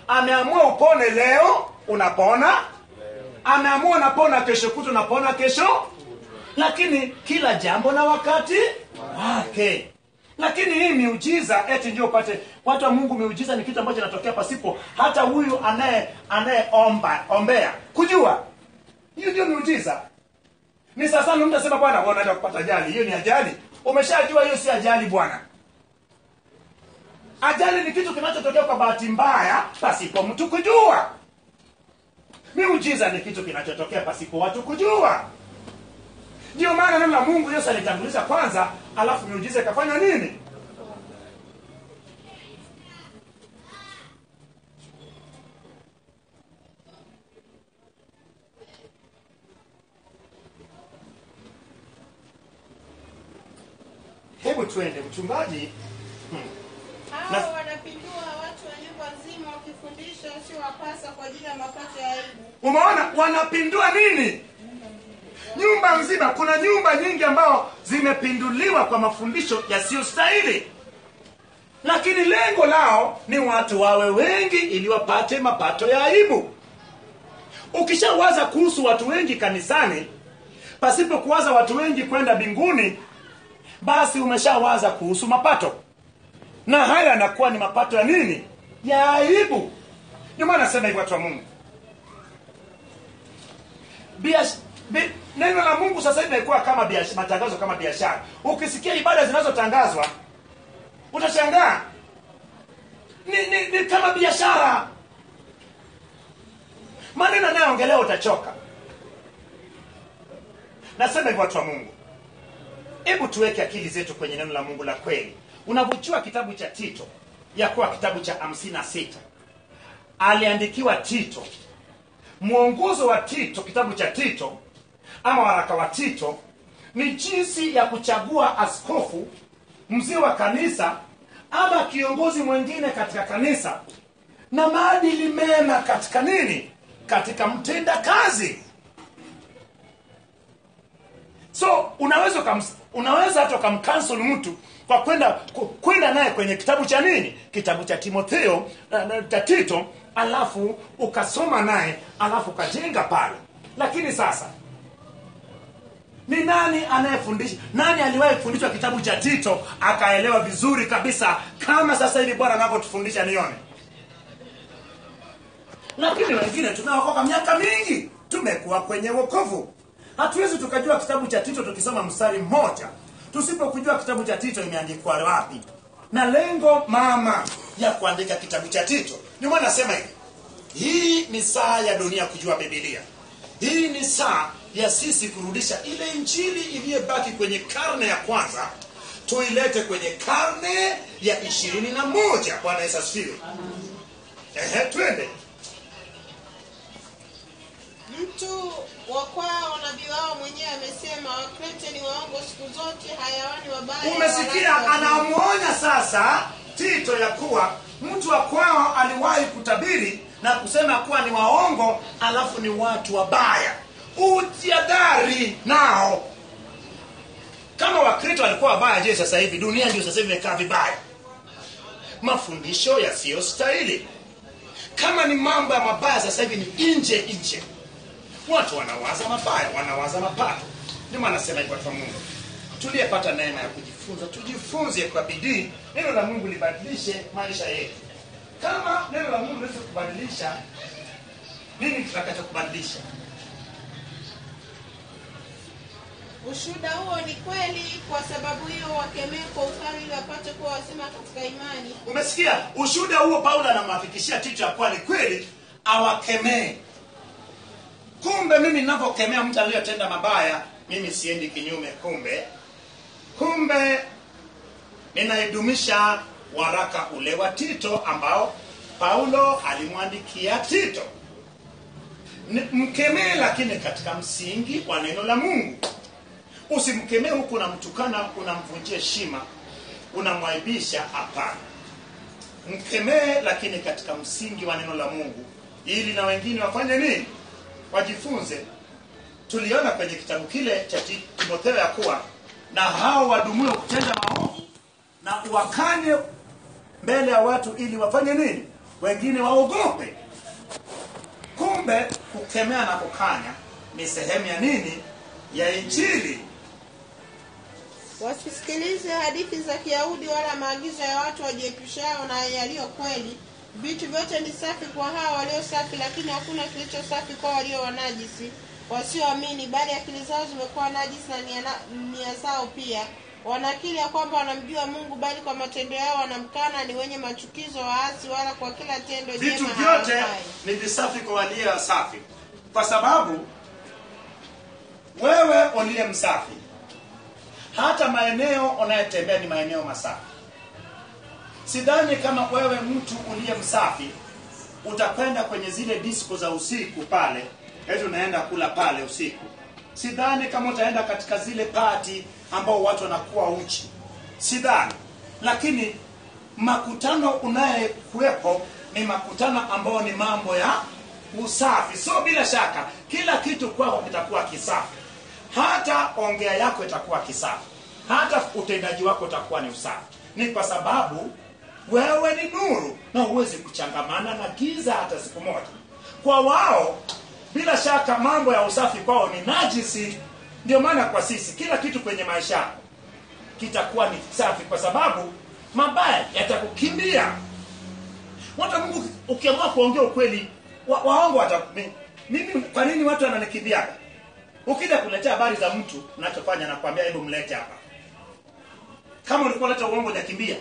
Ameamua upone leo, unapona. Ameamua unapona kesho kutu, unapona kesho. Lakini kila jambo na wakati wake. Lakini hii miujiza eti ndio upate. Watu wa Mungu, miujiza ni kitu ambacho kinatokea pasipo hata huyu ombea kujua. Hiyo ndio miujiza. Ni sasa mtu anasema bwana wewe unaenda kupata ajali, hiyo ni ajali. Umeshajua hiyo si ajali bwana. Ajali ni kitu kinachotokea kwa bahati mbaya pasipo mtu kujua. Miujiza ni kitu kinachotokea pasipo watu kujua. Ndio maana neno la Mungu Yesu alitanguliza kwanza, alafu miujiza ikafanya nini? Hebu tuende mchungaji. Hao wanapindua watu wa nyumba nzima wakifundisha usiowapasa kwa ajili ya mapato ya aibu. Umeona wanapindua nini? Nyumba nzima. Kuna nyumba nyingi ambao zimepinduliwa kwa mafundisho yasiyostahili. Lakini lengo lao ni watu wawe wengi ili wapate mapato ya aibu. Ukishawaza kuhusu watu wengi kanisani pasipo kuwaza watu wengi kwenda mbinguni, basi umeshawaza kuhusu mapato. Na haya yanakuwa ni mapato ya nini? Ya aibu. Ndio maana nasema hivi watu wa Mungu. Neno la Mungu sasa hivi imekuwa kama matangazo, kama biashara. Ukisikia ibada zinazotangazwa utashangaa. ni kama biashara. Maneno yanayoongelewa utachoka. Nasema hivyo watu wa Mungu, hebu tuweke akili zetu kwenye neno la Mungu la kweli. Unavujua kitabu cha Tito ya kuwa kitabu cha 56 aliandikiwa Tito. Mwongozo wa Tito, kitabu cha Tito ama waraka wa Tito, ni jinsi ya kuchagua askofu, mzee wa kanisa ama kiongozi mwingine katika kanisa, na maadili mema katika nini? Katika mtenda kazi. So unaweza hata kumcancel mtu kwa kwenda naye kwenye kitabu cha nini? Kitabu cha Timotheo cha Tito, alafu ukasoma naye, alafu ukajenga pale. Lakini sasa ni nani anayefundisha? Nani aliwahi kufundishwa kitabu cha Tito akaelewa vizuri kabisa kama sasa hivi Bwana anavyotufundisha nione? Lakini wengine tunaokoka miaka mingi, tumekuwa kwenye wokovu. Hatuwezi tukajua kitabu cha Tito tukisoma mstari mmoja, tusipokujua kitabu cha Tito imeandikwa wapi na lengo mama ya kuandika kitabu cha Tito. Ni maana nasema hivi, hii ni saa ya dunia kujua Biblia. Hii ni saa ya sisi kurudisha ile injili iliyobaki kwenye karne ya kwanza, tuilete kwenye karne ya 21. Bwana Yesu asifiwe. Twende. Mtu wa kwao nabii wao mwenyewe amesema, Wakrete ni waongo siku zote, hayawani wabaya. Umesikia? Anamuonya sasa Tito ya kuwa mtu wa kwao aliwahi kutabiri na kusema kuwa ni waongo, alafu ni watu wabaya. Ujiadhari nao. Kama Wakristo walikuwa wabaya, je, sasa hivi dunia ndio sasa hivi imekaa vibaya? Mafundisho yasiyostahili. Kama ni mambo ya mabaya sasa hivi ni nje. Watu wanawaza mabaya, wanawaza mapato. Ndio maana nasema hivyo kwa Mungu. Tuliyepata neema ya kujifunza, tujifunze kwa bidii. Neno la Mungu libadilishe maisha yetu. Kama neno la Mungu linaweza kubadilisha, nini tutakachokubadilisha? Ushuhuda huo ni kweli, kwa sababu hiyo wakemee kwa ukali ili wapate kuwa wazima katika imani. Umesikia? Ushuhuda huo Paulo anamhakikishia Tito kwa ni kweli, awakemee. Kumbe mimi ninapokemea mtu aliyotenda mabaya, mimi siendi kinyume. Kumbe ninaidumisha waraka ule wa Tito ambao Paulo alimwandikia Tito. Mkemee, lakini katika msingi wa neno la Mungu. Usimkemee huku unamtukana, unamvunjia heshima, unamwaibisha. Hapana. Mkemee lakini katika msingi wa neno la Mungu, ili na wengine wafanye nini? Wajifunze. Tuliona kwenye kitabu kile cha Timotheo ya kuwa na hao wadumuo kutenda maovu na uwakanye mbele ya watu ili wafanye nini? Wengine waogope. Kumbe kukemea na kukanya ni sehemu ya nini? Ya injili. Wasisikilize hadithi za Kiyahudi wala maagizo ya watu wajiepushao na yaliyo kweli. Vitu vyote ni safi kwa hao walio safi, lakini hakuna kilicho safi kwa walio wanajisi, wasioamini, bali akili zao zimekuwa najisi na nia zao pia. Wanakiri ya kwamba wanamjua Mungu, bali kwa matendo yao wanamkana. Ni wenye machukizo, waasi, wala kwa kila tendo jema vitu vyote ni visafi kwa walio safi. Kwa sababu wewe uliye msafi, hata maeneo unayotembea ni maeneo masafi. Sidhani kama wewe mtu uliye msafi utakwenda kwenye zile disco za usiku pale, eti unaenda kula pale usiku. Sidhani kama utaenda katika zile party ambao watu wanakuwa uchi. Sidhani. Lakini makutano unayekuepo ni makutano ambao ni mambo ya usafi. So bila shaka kila kitu kwako kitakuwa kisafi. Hata ongea yako itakuwa kisafi. Hata utendaji wako utakuwa ni usafi. Ni kwa sababu wewe ni nuru na huwezi kuchangamana na giza hata siku moja. Kwa wao bila shaka mambo ya usafi kwao ni najisi. Ndio maana kwa sisi kila kitu kwenye maisha kitakuwa ni safi, kwa sababu mabaya yatakukimbia. Watu Mungu ukiamua kuongea ukweli, waongo mimi kwa nini watu wananikimbia? Ukija kuletea habari za mtu unachofanya na kuambia hebu mlete hapa. Kama ulikuwa unaleta uongo unakimbia.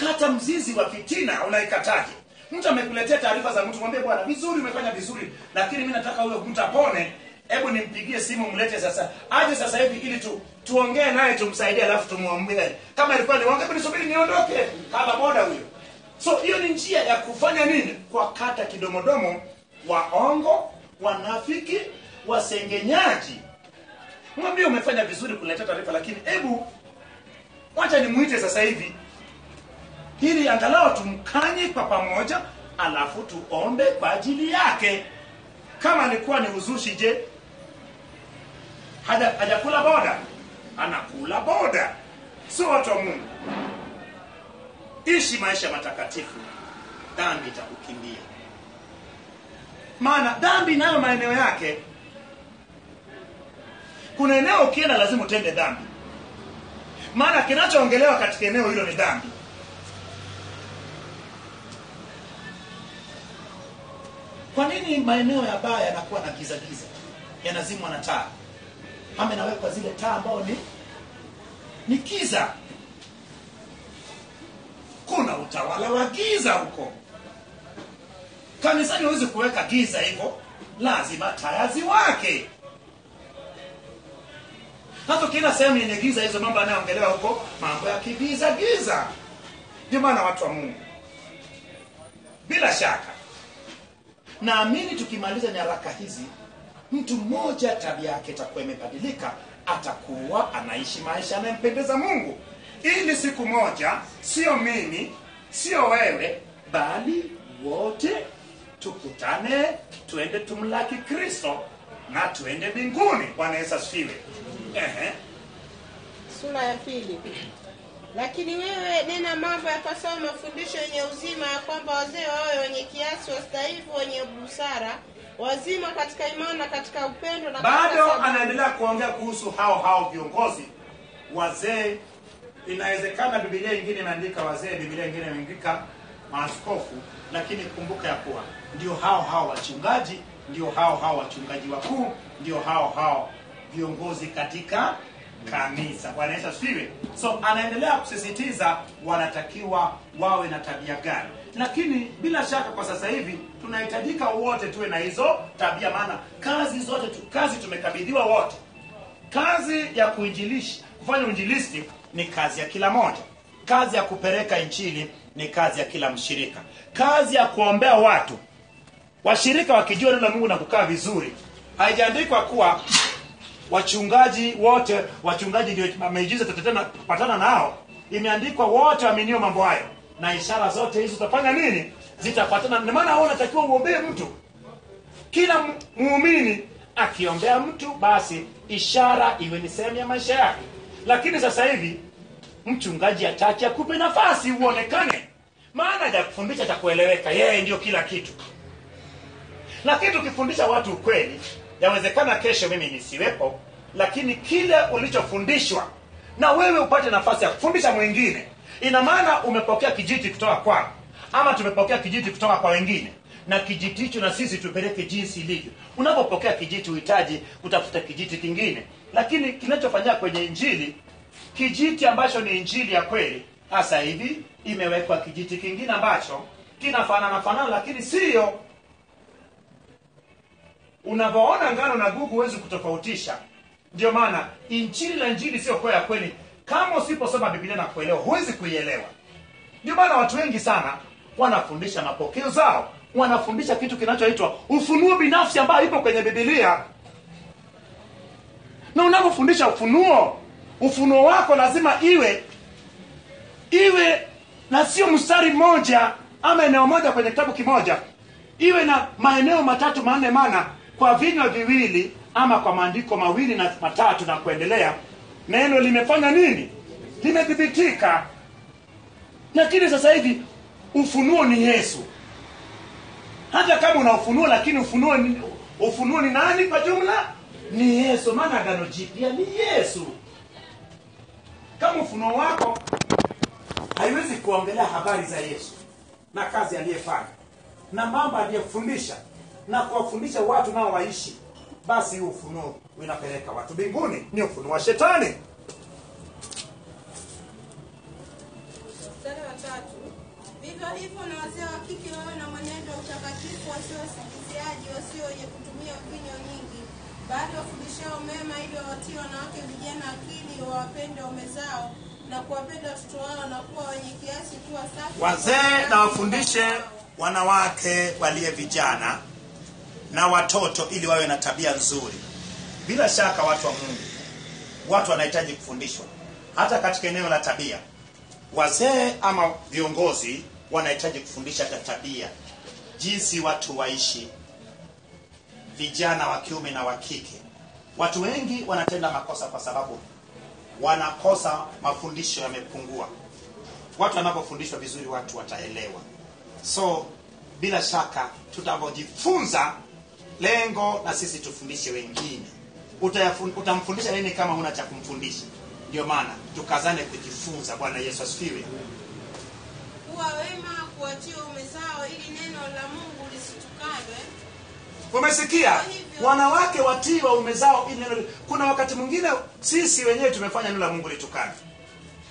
kata mzizi wa fitina unaikataje? Mtu amekuletea taarifa za mtu, mwambie bwana vizuri, umefanya vizuri, lakini mimi nataka huyo mtu apone. Hebu nimpigie simu, mlete sasa, aje sasa hivi ili tuongee naye, tumsaidie, alafu tumuombee. Kama ilikuwa ni wangapi nisubiri niondoke, kama boda huyo. So hiyo ni njia ya kufanya nini? Kwa kata kidomodomo waongo, wanafiki, wasengenyaji. Mwambie umefanya vizuri kuleta taarifa, lakini hebu wacha nimuite sasa hivi ili angalau tumkanye kwa pamoja, alafu tuombe kwa ajili yake. Kama alikuwa ni uzushi, je, hajakula boda? Anakula boda. So watu wa Mungu, ishi maisha matakatifu, dhambi itakukimbia. Maana dhambi nayo maeneo yake. Kuna eneo ukienda lazima utende dhambi, maana kinachoongelewa katika eneo hilo ni dhambi. Kwa nini maeneo ya baa yanakuwa na giza giza, yanazimwa na taa? Hame nawekwa zile taa ambao ni giza. Kuna utawala wa giza huko. Kanisani huwezi kuweka giza hivyo, lazima taa ziwake. Hata kila sehemu yenye giza, hizo mambo yanayoongelewa huko, mambo ya kigiza giza. Ndio maana watu wa Mungu, bila shaka naamini tukimaliza nyaraka hizi, mtu mmoja tabia yake itakuwa imebadilika, atakuwa anaishi maisha yanayempendeza Mungu, ili siku moja sio mimi, sio wewe, bali wote tukutane, tuende tumlaki Kristo na tuende mbinguni. Bwana Yesu asifiwe. Sura ya 2. Lakini wewe nena mambo yapasayo mafundisho yenye uzima, ya kwamba wazee wawe wenye kiasi, wastahilifu, wenye busara, wazima katika imani na katika upendo na bado anaendelea kuongea kuhusu hao viongozi wazee. Inawezekana Biblia nyingine imeandika wazee, Biblia nyingine imeandika maaskofu, lakini kumbuka ya kuwa ndio hao wachungaji, ndio hao wachungaji wakuu, ndio hao viongozi katika kanisa. Bwana Yesu asifiwe. So anaendelea kusisitiza wanatakiwa wawe na tabia gani. Lakini bila shaka kwa sasa hivi tunahitajika wote tuwe na hizo tabia, maana kazi tumekabidhiwa wote. Kazi ya kufanya uinjilisti ni kazi ya kila moja. Kazi ya kupeleka injili ni kazi ya kila mshirika. Kazi ya kuombea watu, washirika wakijua neno la Mungu na kukaa vizuri. Haijaandikwa kuwa wachungaji ndio wameijiza tutapatana nao. Imeandikwa wote waaminio mambo hayo, na ishara zote hizo zitafanya nini? Zitafuatana. Ndio maana wewe unatakiwa uombee mtu. Kila muumini akiombea mtu, basi ishara iwe ni sehemu ya maisha yake. Lakini sasa hivi mchungaji hataki akupe nafasi uonekane, maana hajakufundisha cha kueleweka, yeye ndio kila kitu. Lakini tukifundisha watu ukweli, yawezekana kesho mimi nisiwepo, lakini kile ulichofundishwa na wewe upate nafasi ya kufundisha mwingine. Ina maana umepokea kijiti kutoka kwako, ama tumepokea kijiti kutoka kwa wengine, na kijiti hicho na sisi tupeleke jinsi ilivyo. Unapopokea kijiti uhitaji kutafuta kijiti kingine. Lakini kinachofanyika kwenye injili, kijiti ambacho ni injili ya kweli, hasa hivi imewekwa kijiti kingine ambacho kinafanana, lakini sio. Unavyoona ngano na gugu huwezi kutofautisha. Ndio maana injili na injili sio kwa ya kweli. Kama usiposoma Biblia na kuelewa, huwezi kuielewa. Ndio maana watu wengi sana wanafundisha mapokeo zao, wanafundisha kitu kinachoitwa ufunuo binafsi ambao ipo kwenye Biblia. Na unapofundisha ufunuo wako lazima iwe na sio mstari mmoja ama eneo moja kwenye kitabu kimoja. Iwe na maeneo 3, 4, maana kwa vinywa viwili ama kwa maandiko 2 na 3 na kuendelea, neno limefanya nini? Limethibitika. Lakini sasa hivi ufunuo ni Yesu. Hata kama una ufunuo, lakini ufunuo ni nani kwa jumla? Ni Yesu. Maana Agano Jipya ni Yesu. Kama ufunuo wako haiwezi kuongelea habari za Yesu na kazi aliyefanya na mambo aliyofundisha na kuwafundisha watu nao waishi, basi ufunuo unapeleka watu mbinguni. Ni ufunuo wa shetani. Mstari wa 3. Hivyo hivyo na wazee wa kike wawe na mwenendo wa utakatifu, wasio wasingiziaji, wasio wenye kutumia mvinyo nyingi, bali wafundishao mema, ili wawatie wanawake vijana akili, wawapende waume zao na kuwapenda watoto wao, na kuwa wenye kiasi, kuwa safi. Wazee na wafundishe wanawake waliye vijana na watoto ili wawe na tabia nzuri. Bila shaka watu wa Mungu, watu wanahitaji kufundishwa hata katika eneo la tabia. Wazee ama viongozi wanahitaji kufundisha tabia, jinsi watu waishi, vijana wa kiume na wa kike. Watu wengi wanatenda makosa kwa sababu wanakosa mafundisho, yamepungua. Watu wanapofundishwa vizuri watu wataelewa. So bila shaka tutakapojifunza, lengo na sisi tufundishe wengine. Utamfundisha nini kama huna cha kumfundisha? Ndio maana tukazane kujifunza. Bwana Yesu asifiwe. Kuwa wema, kuwatii waume zao, ili neno la Mungu lisitukanwe. Umesikia? Wanawake watii waume zao ili neno. Kuna wakati mwingine sisi wenyewe tumefanya neno la Mungu litukane.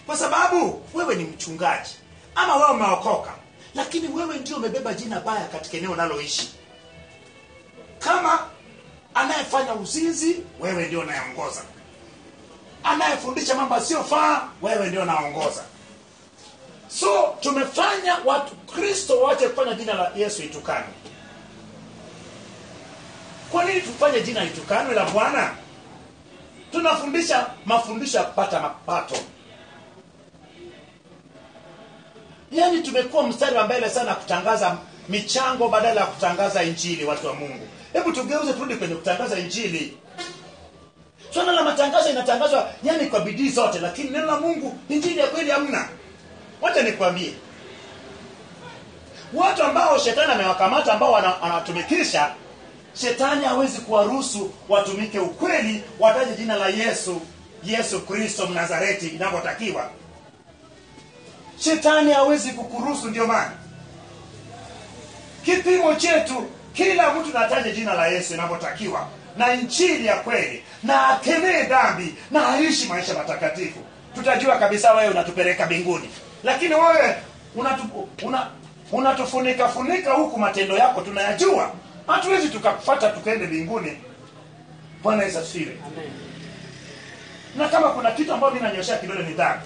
Kwa sababu wewe ni mchungaji ama wewe umeokoka, lakini wewe ndio umebeba jina baya katika eneo unaloishi. Kama anayefanya uzinzi, wewe ndio unayeongoza. Anayefundisha mambo yasiyofaa, wewe ndio unaongoza. So tumefanya watu Kristo waache kufanya jina la Yesu itukane. Kwa nini tufanye jina litukanwe la Bwana? Tunafundisha mafundisho ya kupata mapato. Yaani tumekuwa mstari wa mbele sana kutangaza michango badala ya kutangaza injili. Watu wa Mungu, hebu tugeuze turudi kwenye kutangaza injili. Swala la matangazo inatangazwa yani kwa bidii zote, lakini neno la Mungu, injili ya kweli hamna. Wacha nikwambie, watu ambao shetani amewakamata, ambao wanatumikisha, shetani hawezi kuwaruhusu watumike ukweli, wataje jina la Yesu Kristo Mnazareti inapotakiwa. Shetani hawezi kukuruhusu. Ndio maana kipimo chetu, kila mtu nataje jina la Yesu inapotakiwa, na injili ya kweli, na akemee dhambi, na aishi maisha matakatifu. Tutajua kabisa wewe unatupeleka mbinguni. Lakini wewe unatufunika huku, matendo yako tunayajua. Hatuwezi tukakufuata tukaende mbinguni. Bwana Yesu asifiwe. Amen. Na kama kuna kitu ambacho mimi nanyoshia kidole ni dhambi.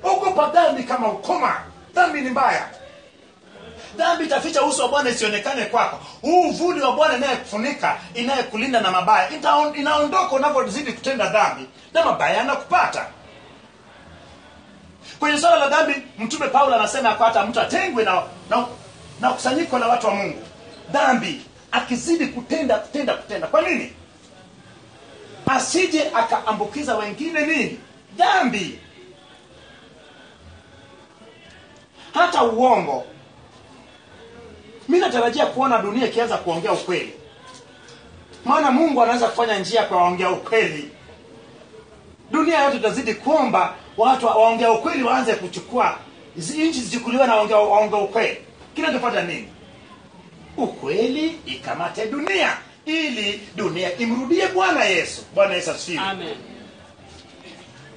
Ogopa dhambi kama ukoma. Dhambi ni mbaya. Dhambi itaficha uso wa Bwana isionekane kwako. Huu uvuli wa Bwana inayekufunika, inayekulinda na mabaya, inaondoka unapozidi kutenda dhambi, na mabaya yanakupata. Kwenye swala la dhambi, Mtume Paulo anasema hata mtu atengwe na kusanyiko la watu wa Mungu. Dhambi akizidi kutenda. Kwa nini? Asije akaambukiza wengine nini? Dhambi. Hata uongo. Mimi natarajia kuona dunia ikianza kuongea ukweli. Maana Mungu anaweza kufanya njia kwa waongea ukweli. Dunia yote itazidi kuomba watu waongea ukweli, waanze kuchukua nchi zichukuliwe na waongea ukweli. Kinachopata nini? Ukweli ikamate dunia, ili dunia imrudie Bwana Yesu. Bwana Yesu asifiwe. Amen.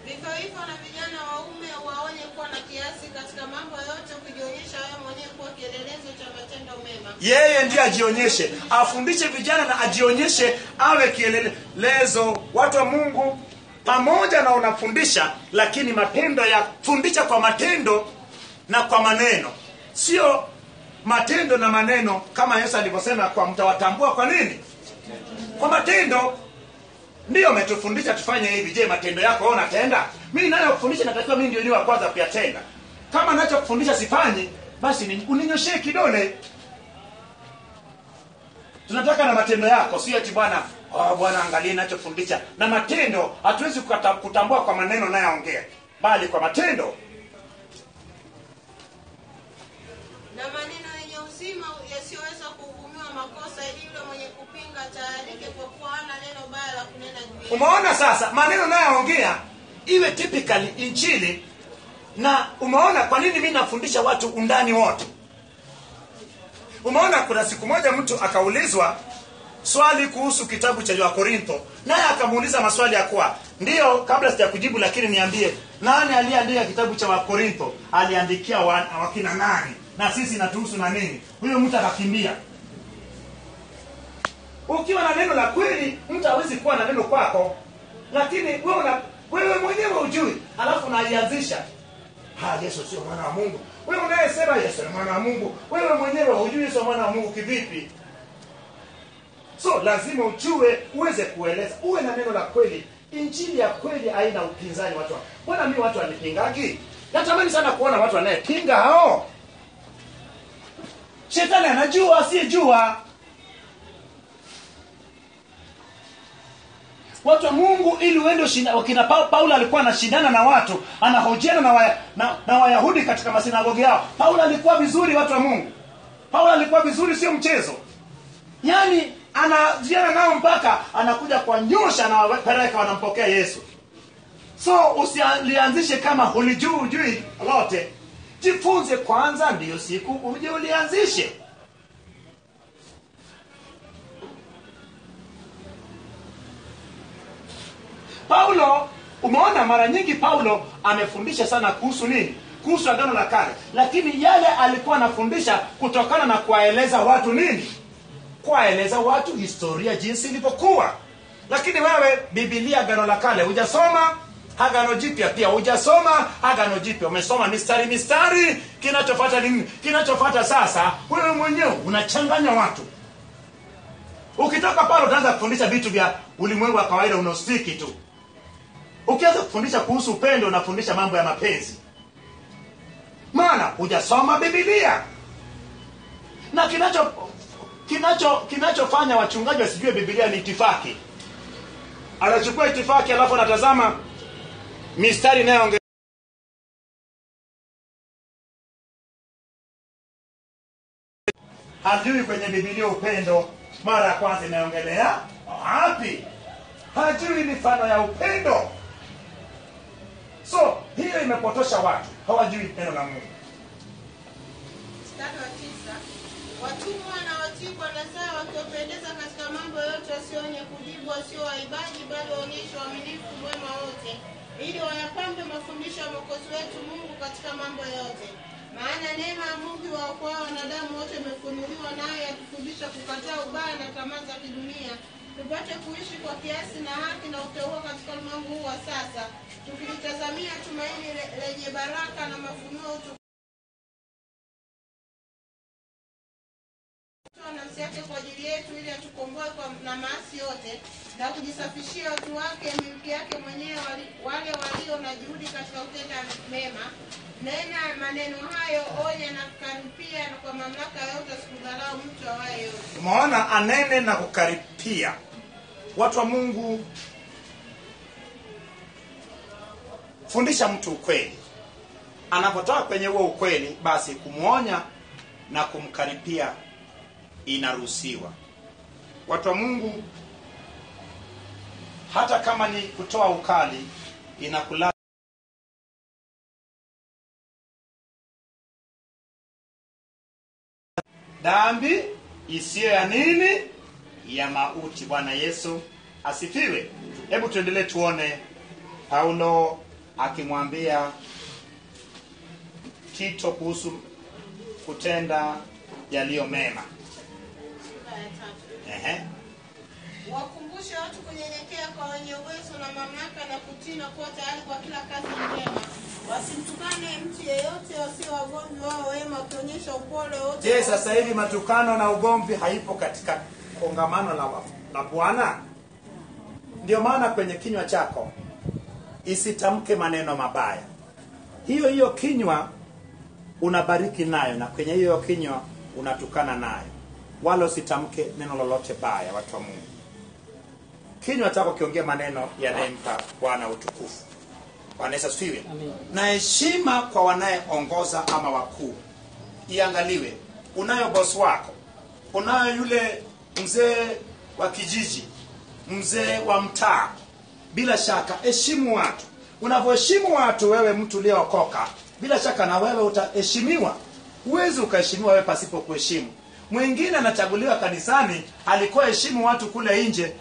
Vivyo hivyo na vijana waume waonye kuwa na kiasi katika mambo yote, kujionyesha wewe mwenyewe kuwa kielelezo cha matendo mema. Yeye ndiye ajionyeshe, afundishe vijana na ajionyeshe, awe kielelezo. Watu wa Mungu, pamoja na unafundisha, lakini matendo ya fundisha kwa matendo na kwa maneno. Sio matendo na maneno kama Yesu alivyosema kwa mtawatambua kwa nini? Kwa matendo. Ndio umetufundisha tufanye hivi. Je, matendo yako wewe unatenda? Mimi nayo kufundisha natakiwa mimi ndio niwe wa kwanza kuyatenda. Kama nacho kufundisha sifanyi, basi uninyoshee kidole. Tunataka na matendo yako, sio eti Bwana, Bwana angalia ninachofundisha. Na matendo hatuwezi kutambua kwa maneno nayoongea, bali kwa matendo. Na maneno yenye uzima yasiyoweza kuhukumiwa makosa, ili yule mwenye kupinga taarike, kwa kuwa hana neno baya la kunena juu yake. Umeona sasa, maneno nayoongea iwe typically injili. Na umeona kwa nini mimi nafundisha watu undani wote? Umeona kuna siku moja mtu akaulizwa swali kuhusu kitabu cha Wakorintho, naye akamuuliza maswali ya kuwa, ndio, kabla sijakujibu lakini niambie, nani aliyeandika kitabu cha Wakorintho? Aliandikia wakina nani? Na sisi natuhusu na nini? Huyo mtu akakimbia. Ukiwa na neno la kweli, mtu hawezi kuwa na neno kwako. Lakini wewe mwenyewe hujui, alafu unalianzisha. Yesu sio mwana wa Mungu. Wewe unayesema Yesu ni mwana wa Mungu, wewe mwenyewe hujui Yesu mwana wa Mungu kivipi? So lazima ujue, uweze kueleza, uwe na neno la kweli. Injili ya kweli haina upinzani watu. Mbona mimi watu wanipingagi? Natamani sana kuona watu wanayepinga hao. Shetani anajua, asiyejua. Watu wa Mungu ili uende wakina Paulo alikuwa anashindana na watu, anahojiana na Wayahudi katika masinagogi yao. Paulo alikuwa vizuri, watu wa Mungu. Paulo alikuwa vizuri, sio mchezo. Yaani anajiana nao mpaka anakuja kwa nyosha na wapeleka wanampokea Yesu. So usilianzishe kama hujui lote. Jifunze kwanza, ndio siku uje ulianzishe. Paulo, umeona mara nyingi Paulo amefundisha sana kuhusu nini? Kuhusu Agano la Kale. Lakini yale alikuwa anafundisha kutokana na kuwaeleza watu nini? Kuwaeleza watu historia jinsi ilivyokuwa. Lakini wewe Biblia Agano la Kale hujasoma, Agano Jipya pia hujasoma. Agano Jipya umesoma mistari, kinachofuata nini? Kinachofuata sasa wewe mwenyewe unachanganya watu. Ukitoka pale utaanza kufundisha vitu vya ulimwengu wa kawaida, unosiki tu. Ukianza kufundisha kuhusu upendo, unafundisha mambo ya mapenzi. Maana hujasoma Biblia. Na kinachofanya wachungaji wasijue Biblia ni itifaki. Anachukua itifaki alafu anatazama mistari inayoongea. Hajui kwenye Biblia upendo mara ya kwanza inaongelea wapi? Hajui mifano ya upendo. So hiyo imepotosha watu, hawajui neno la Mungu. Mstari wa 9. Watumwa na watii bwana zao wakiwapendeza katika mambo yote, wasionye kujibu, wasio waibaji, bali waonyeshe uaminifu mwema wote, ili wayapambe mafundisho ya Mwokozi wetu Mungu katika mambo yote. Maana neema ya Mungu waokoa wanadamu wote imefunuliwa, naye yatufundisha kukataa ubaya na tamaa za kidunia, tupate kuishi kwa kiasi na haki na utauwa katika ulimwengu huu wa sasa, tukilitazamia tumaini lenye baraka na mafunuo nafsi yake kwa ajili yetu, ili atukomboe na maasi yote na kujisafishia watu wake milki yake mwenyewe, wale walio na juhudi katika kutenda mema. Nena maneno hayo, onya na kukaripia, na kwa mamlaka yote usikudharau mtu awaye yote. Umeona, anene na kukaripia. Watu wa Mungu, fundisha mtu ukweli. Anapotoka kwenye huo ukweli, basi kumuonya na kumkaripia inaruhusiwa. Watu wa Mungu, hata kama ni kutoa ukali, inakula dhambi isiyo ya nini? Ya mauti. Bwana Yesu asifiwe. Hebu tuendelee tuone Paulo akimwambia Tito kuhusu kutenda yaliyo mema. Wakumbushe watu kunyenyekea kwa wenye uwezo na mamlaka, na kutii na kuwa tayari kwa kila kazi njema. Wasimtukane mtu yeyote, wasio wagomvi, wao wema, wakionyesha upole wote. Je, sasa hivi matukano na ugomvi haipo katika kongamano la Bwana? Ndio maana kwenye kinywa chako isitamke maneno mabaya. Hiyo kinywa unabariki nayo, na kwenye hiyo kinywa unatukana nayo. Wala usitamke neno lolote baya, watu wa Mungu. Kinywa chako kiongea maneno yanayompa Bwana utukufu. Bwana Yesu asifiwe. Na heshima kwa wanayeongoza ama wakuu iangaliwe. Unayo boss wako, unayo yule mzee wa kijiji, mzee wa mtaa. Bila shaka heshimu watu. Unavyoheshimu watu, wewe mtu uliokoka, bila shaka na wewe utaheshimiwa. Huwezi ukaheshimiwa wewe pasipo kuheshimu. Mwingine anachaguliwa kanisani, alikuwa heshimu watu kule nje.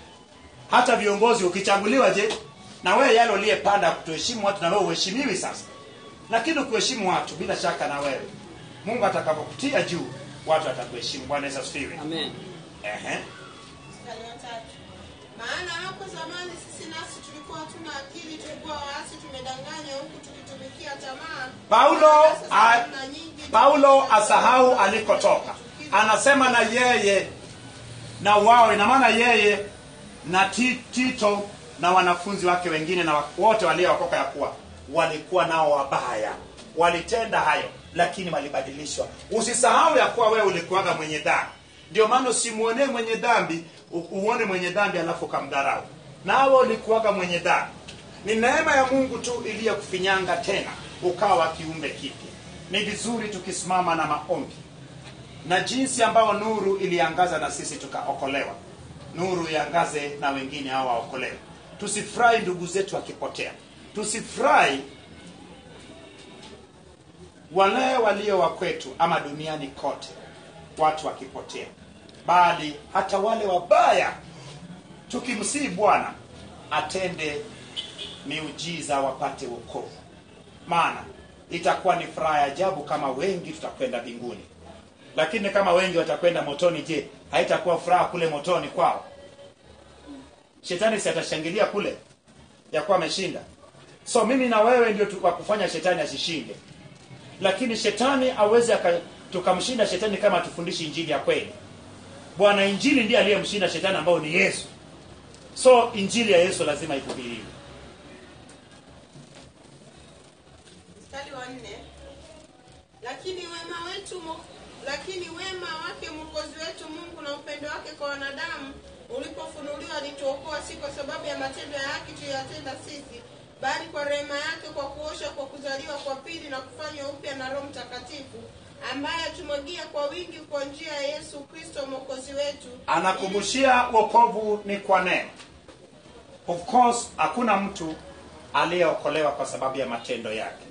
Hata viongozi ukichaguliwa je, na wewe yale uliyepanda kutoheshimu watu na wewe uheshimiwi sasa. Lakini kuheshimu watu bila shaka na wewe Mungu atakapokutia juu watu watakuheshimu. Bwana Yesu asifiwe. Amen. Mstari wa 3. Maana hapo zamani sisi nasi tulikuwa hatuna akili, tulikuwa waasi, tumedanganywa huku tukitumikia tamaa. Paulo asahau alikotoka. Anasema na yeye na wao, ina maana yeye na Tito na wanafunzi wake wengine na wote waliookoka ya kuwa walikuwa nao wabaya. Walitenda hayo lakini walibadilishwa. Usisahau ya kuwa wewe ulikuwaga mwenye dhambi. Ndio maana usimuone mwenye dhambi, uone mwenye dhambi alafu kamdharau. Nawe ulikuwaga mwenye dhambi. Ni neema ya Mungu tu iliyokufinyanga tena ukawa kiumbe kipya. Ni vizuri tukisimama na maombi. Na jinsi ambao nuru iliangaza na sisi tukaokolewa, nuru iangaze na wengine hao waokolewe. Tusifurahi ndugu zetu wakipotea. Tusifurahi wale walio wa kwetu ama duniani kote watu wakipotea, bali hata wale wabaya tukimsihi Bwana atende miujiza wapate wokovu. Maana itakuwa ni furaha ya ajabu kama wengi tutakwenda mbinguni. Lakini kama wengi watakwenda motoni, je, haitakuwa furaha kule motoni kwao? Shetani si atashangilia kule ya kuwa ameshinda? So mimi na wewe ndio tukufanya shetani asishinde. Lakini shetani aweze tukamshinda shetani kama tufundishi injili ya kweli. Bwana injili ndiye aliyemshinda shetani ambao ni Yesu. So injili ya Yesu lazima ihubiriwe. Mstari wa 4. Lakini wema wake Mwokozi wetu Mungu na upendo wake kwa wanadamu ulipofunuliwa alituokoa, si kwa sababu ya matendo ya haki tuliyotenda sisi, bali kwa rehema yake, kwa kuoshwa kwa kuzaliwa kwa pili na kufanywa upya na Roho Mtakatifu, ambaye tumwagia kwa wingi kwa njia ya Yesu Kristo Mwokozi wetu. Anakumbushia wokovu ni kwa neema. Of course hakuna mtu aliyeokolewa kwa sababu ya matendo yake.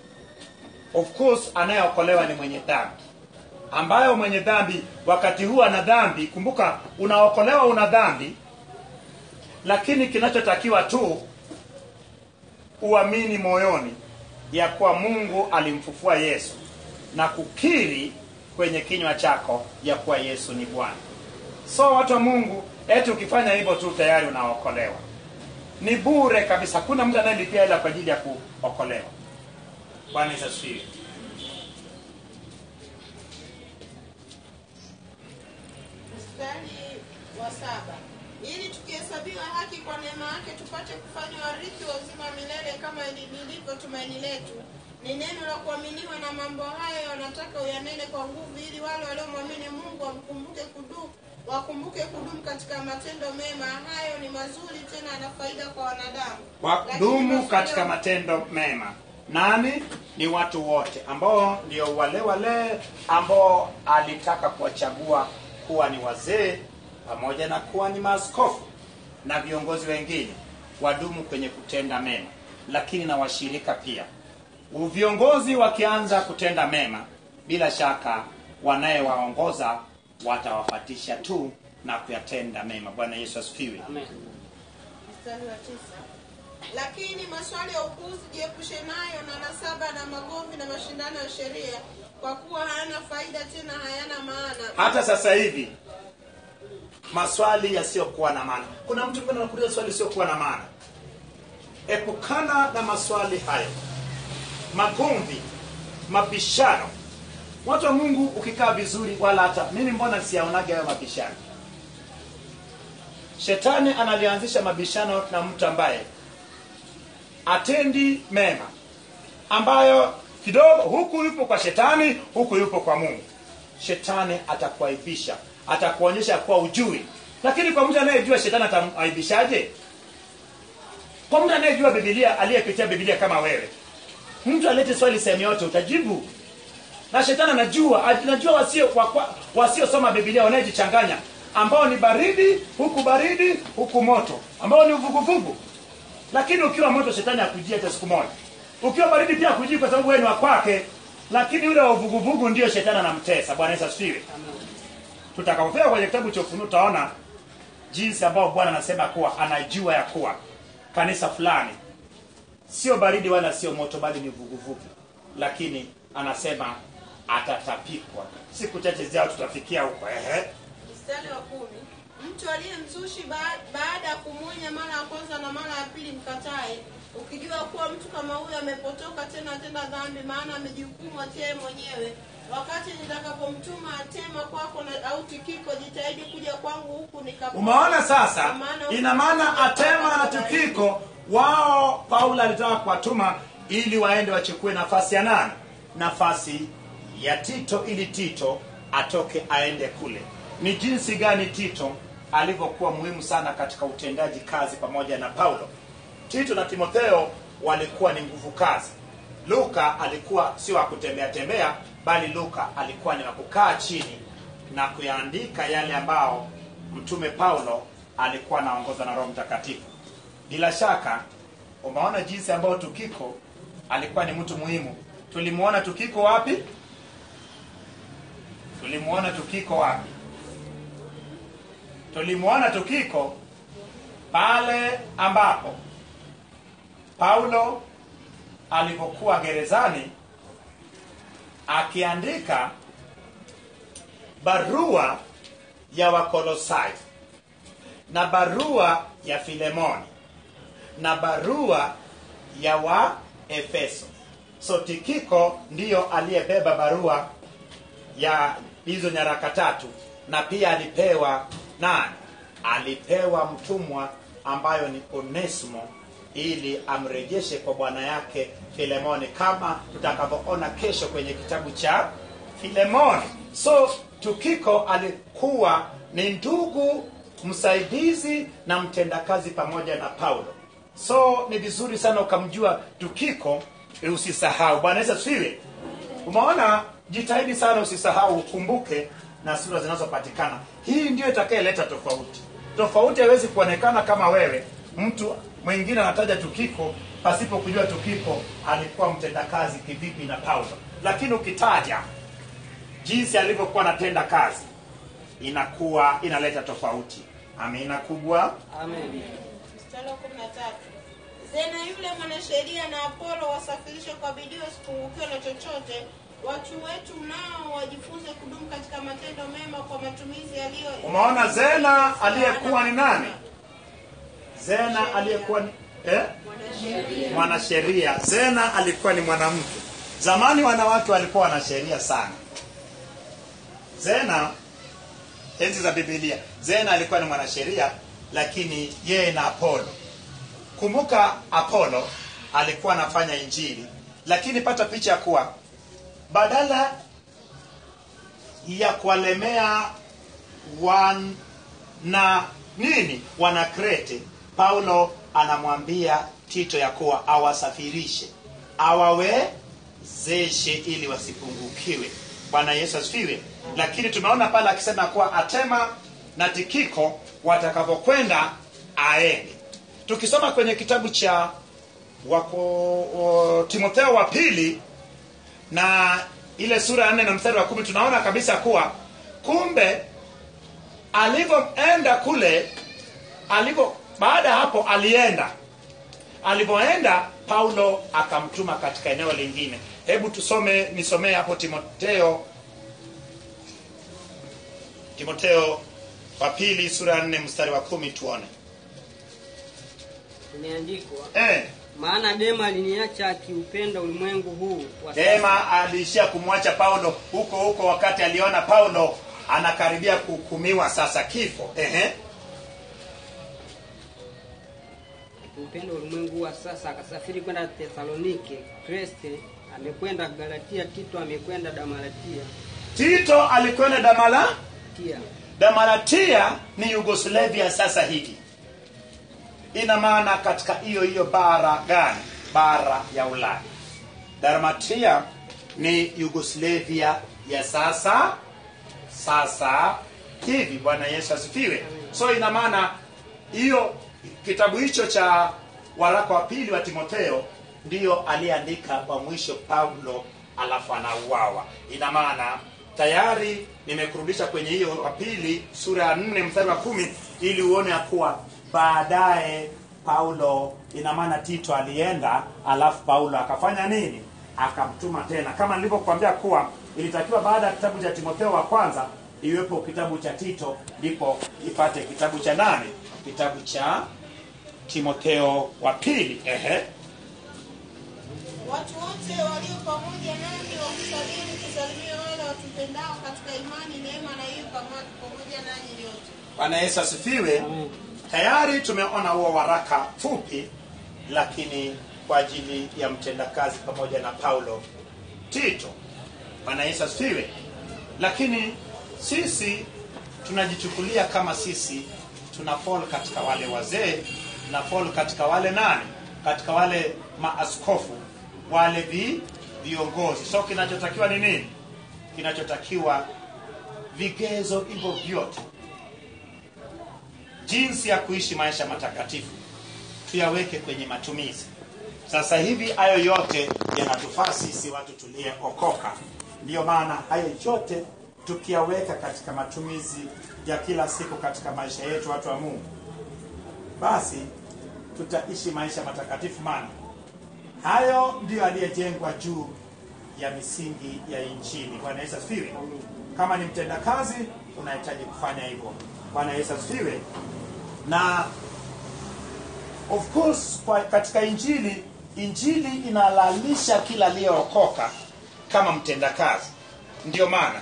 Of course anayeokolewa ni mwenye dhambi, ambayo mwenye dhambi wakati huu ana dhambi. Kumbuka, unaokolewa una dhambi, lakini kinachotakiwa tu uamini moyoni ya kuwa Mungu alimfufua Yesu na kukiri kwenye kinywa chako ya kuwa Yesu ni Bwana. So watu wa Mungu, eti ukifanya hivyo tu tayari unaokolewa. Ni bure kabisa. Hakuna mtu anayelipia hela kwa ajili ya kuokolewa. Bwana Yesu asifiwe. Mstari wa 7. Ili tukihesabiwa haki kwa neema yake tupate kufanywa warithi wa uzima milele, kama lilivyo tumaini letu. Ni neno la kuaminiwa, na mambo hayo wanataka uyanene kwa nguvu, ili wale waliomwamini Mungu wakumbuke kudumu katika matendo mema. Hayo ni mazuri, tena yana faida kwa wanadamu. Wadumu katika matendo mema. Nani? Ni watu wote ambao ndio wale ambao alitaka kuwachagua kuwa ni wazee pamoja na kuwa ni maaskofu na viongozi wengine. Wadumu kwenye kutenda mema, lakini na washirika pia. Viongozi wakianza kutenda mema, bila shaka wanayewaongoza watawafatisha tu na kuyatenda mema. Bwana Yesu asifiwe. Amen. Mstari wa 9. Lakini maswali ya upuzi jiepushe nayo, na nasaba na magomvi na mashindano ya sheria, kwa kuwa hayana faida, tena hayana maana. Hata sasa hivi maswali yasiyokuwa na maana. Kuna mtu mwingine anakuuliza swali lisiokuwa na maana. Epukana na maswali hayo. Magomvi, mabishano. Watu wa Mungu ukikaa vizuri, wala hata mimi mbona siyaonaga hayo mabishano. Shetani analianzisha mabishano na mtu ambaye atendi mema, ambayo kidogo huku yupo kwa shetani, huku yupo kwa Mungu. Shetani atakuaibisha, atakuonyesha kuwa ujui. Lakini kwa mtu anayejua shetani atamaibishaje? Kwa mtu anayejua Biblia, aliyepitia Biblia kama wewe, mtu alete swali sehemu yote utajibu. Na shetani anajua wasiosoma Biblia wanajichanganya, ambao ni baridi huku moto, ambao ni uvuguvugu. Lakini ukiwa moto shetani hakujia hata siku moja. Ukiwa baridi pia hakujii, kwa sababu wewe ni wa kwake. Lakini yule wa uvuguvugu ndio shetani anamtesa. Bwana Yesu asifiwe. tutakapofika kwenye kitabu cha Ufunuo tutaona jinsi ambao Bwana anasema kuwa anajua ya kuwa kanisa fulani sio baridi wala sio moto bali ni vuguvugu, lakini anasema atatapikwa. Siku chache zijazo tutafikia huko. Mstari wa 10. Mtu aliye mzushi baada ya kumwonya mara ya kwanza na mara ya pili mkatae, ukijua kuwa mtu kama huyo amepotoka tena atenda dhambi, maana amejihukumu yeye mwenyewe. Wakati nitakapomtuma Atema kwako au Tikiko, jitahidi kuja kwangu huku nikapo. Umeona sasa? Ina maana Atema na Tikiko wao Paulo alitaka kuwatuma ili waende wachukue nafasi ya nani? Nafasi ya Tito, ili Tito atoke aende kule. Ni jinsi gani Tito alivyokuwa muhimu sana katika utendaji kazi pamoja na Paulo. Tito na Timotheo walikuwa ni nguvu kazi. Luka alikuwa sio wa kutembea tembea, bali Luka alikuwa ni wa kukaa chini na kuyaandika yale ambao mtume Paulo alikuwa anaongozwa na Roho Mtakatifu. Bila shaka umeona jinsi ambao Tukiko alikuwa ni mtu muhimu. Tulimuona Tukiko wapi? Tulimuona Tukiko pale ambapo Paulo alipokuwa gerezani akiandika barua ya Wakolosai na barua ya Filemoni na barua ya Waefeso. So Tikiko ndiyo aliyebeba barua ya hizo nyaraka tatu, na pia alipewa nani? Alipewa mtumwa ambayo ni Onesimo, ili amrejeshe kwa bwana yake Filemoni, kama tutakavyoona kesho kwenye kitabu cha Filemoni. So Tukiko alikuwa ni ndugu, msaidizi na mtendakazi pamoja na Paulo. So ni vizuri sana ukamjua Tukiko, usisahau. Bwana Yesu asifiwe. Umeona, jitahidi sana usisahau, ukumbuke na sura zinazopatikana. Hii ndio itakayeleta tofauti. Tofauti haiwezi kuonekana kama wewe mtu mwingine anataja Tukiko pasipo kujua Tukiko alikuwa mtendakazi kivipi na Paulo. Lakini ukitaja jinsi alivyokuwa anatenda kazi, inakuwa inaleta tofauti. Amina kubwa. Amen. Mstari wa 13. Zena yule mwanasheria na Apolo wasafirishwe kwa bidii wasipungukiwe na chochote. Watu wetu nao wajifunze kudumu katika matendo mema kwa matumizi yaliyo. Umeona Zena aliyekuwa ni nani? Zena aliyekuwa ni mwanasheria. Zena alikuwa ni mwanamke. Zamani wanawake walikuwa wanasheria sana. Zena, enzi za Biblia, Zena alikuwa ni mwanasheria, lakini yeye na Apolo. Kumbuka Apolo alikuwa anafanya injili, lakini pata picha kuwa badala ya kuwalemea wana Krete, Paulo anamwambia Tito ya kuwa awasafirishe, awawezeshe ili wasipungukiwe. Bwana Yesu asifiwe. Lakini tumeona pale akisema kuwa Atema na Tikiko watakapokwenda aende. Tukisoma kwenye kitabu cha Timotheo wa pili na ile sura ya 4 na mstari wa 10, tunaona kabisa kuwa kumbe alivyoenda kule, baada hapo alipoenda Paulo akamtuma katika eneo lingine. Hebu nisomee hapo Timotheo wa pili sura ya 4 mstari wa 10 tuone. Imeandikwa, maana Dema aliniacha akiupenda ulimwengu huu wa sasa. Dema alishia kumwacha Paulo huko wakati aliona Paulo anakaribia kuhukumiwa sasa kifo. Upendo ulimwengu wa sasa, akasafiri kwenda Thesalonike. Kreste amekwenda Galatia, Tito amekwenda Damalatia. Tito alikwenda Damalatia. Damalatia ni Yugoslavia sasa hivi. Ina maana katika hiyo bara gani? Bara ya Ulaya. Dalmatia ni Yugoslavia ya sasa hivi. Bwana Yesu asifiwe. So ina maana hiyo kitabu hicho cha waraka wa pili wa Timotheo ndiyo aliandika wa mwisho Paulo, alafu anauawa. Ina maana tayari nimekurudisha kwenye hiyo wa pili sura ya 4 mstari wa 10 ili uone ya kuwa baadaye Paulo, ina maana Tito alienda, alafu Paulo akafanya nini? Akamtuma tena. Kama nilivyokuambia kuwa ilitakiwa baada ya kitabu cha Timotheo wa kwanza iwepo kitabu cha Tito, ndipo ipate kitabu cha nani? Kitabu cha Timotheo wa pili. Watu wote walio pamoja nami wakusalimi, kusalimia wale watupendao katika imani. Neema na hiyo pamoja nanyi nyote. Bwana Yesu asifiwe. Tayari tumeona huo waraka fupi, lakini kwa ajili ya mtendakazi pamoja na Paulo, Tito. Bwana Yesu asifiwe. Lakini sisi tunajichukulia kama sisi tunafall katika wale wazee, tunafall katika wale nani? Katika wale maaskofu, wale viongozi. So kinachotakiwa ni nini? Kinachotakiwa vigezo hivyo vyote, jinsi ya kuishi maisha matakatifu, tuyaweke kwenye matumizi. Sasa hivi hayo yote yanatufaa sisi watu tulieokoka. Ndiyo maana hayo yote tukiyaweka katika matumizi ya kila siku katika maisha yetu, watu wa Mungu, basi tutaishi maisha matakatifu. Maana hayo ndio aliyejengwa juu ya misingi ya Injili. Bwana Yesu asifiwe. Kama ni mtendakazi, unahitaji kufanya hivyo. Bwana Yesu asifiwe. Na of course katika Injili inalalisha kila aliyeokoka kama mtendakazi. Ndio maana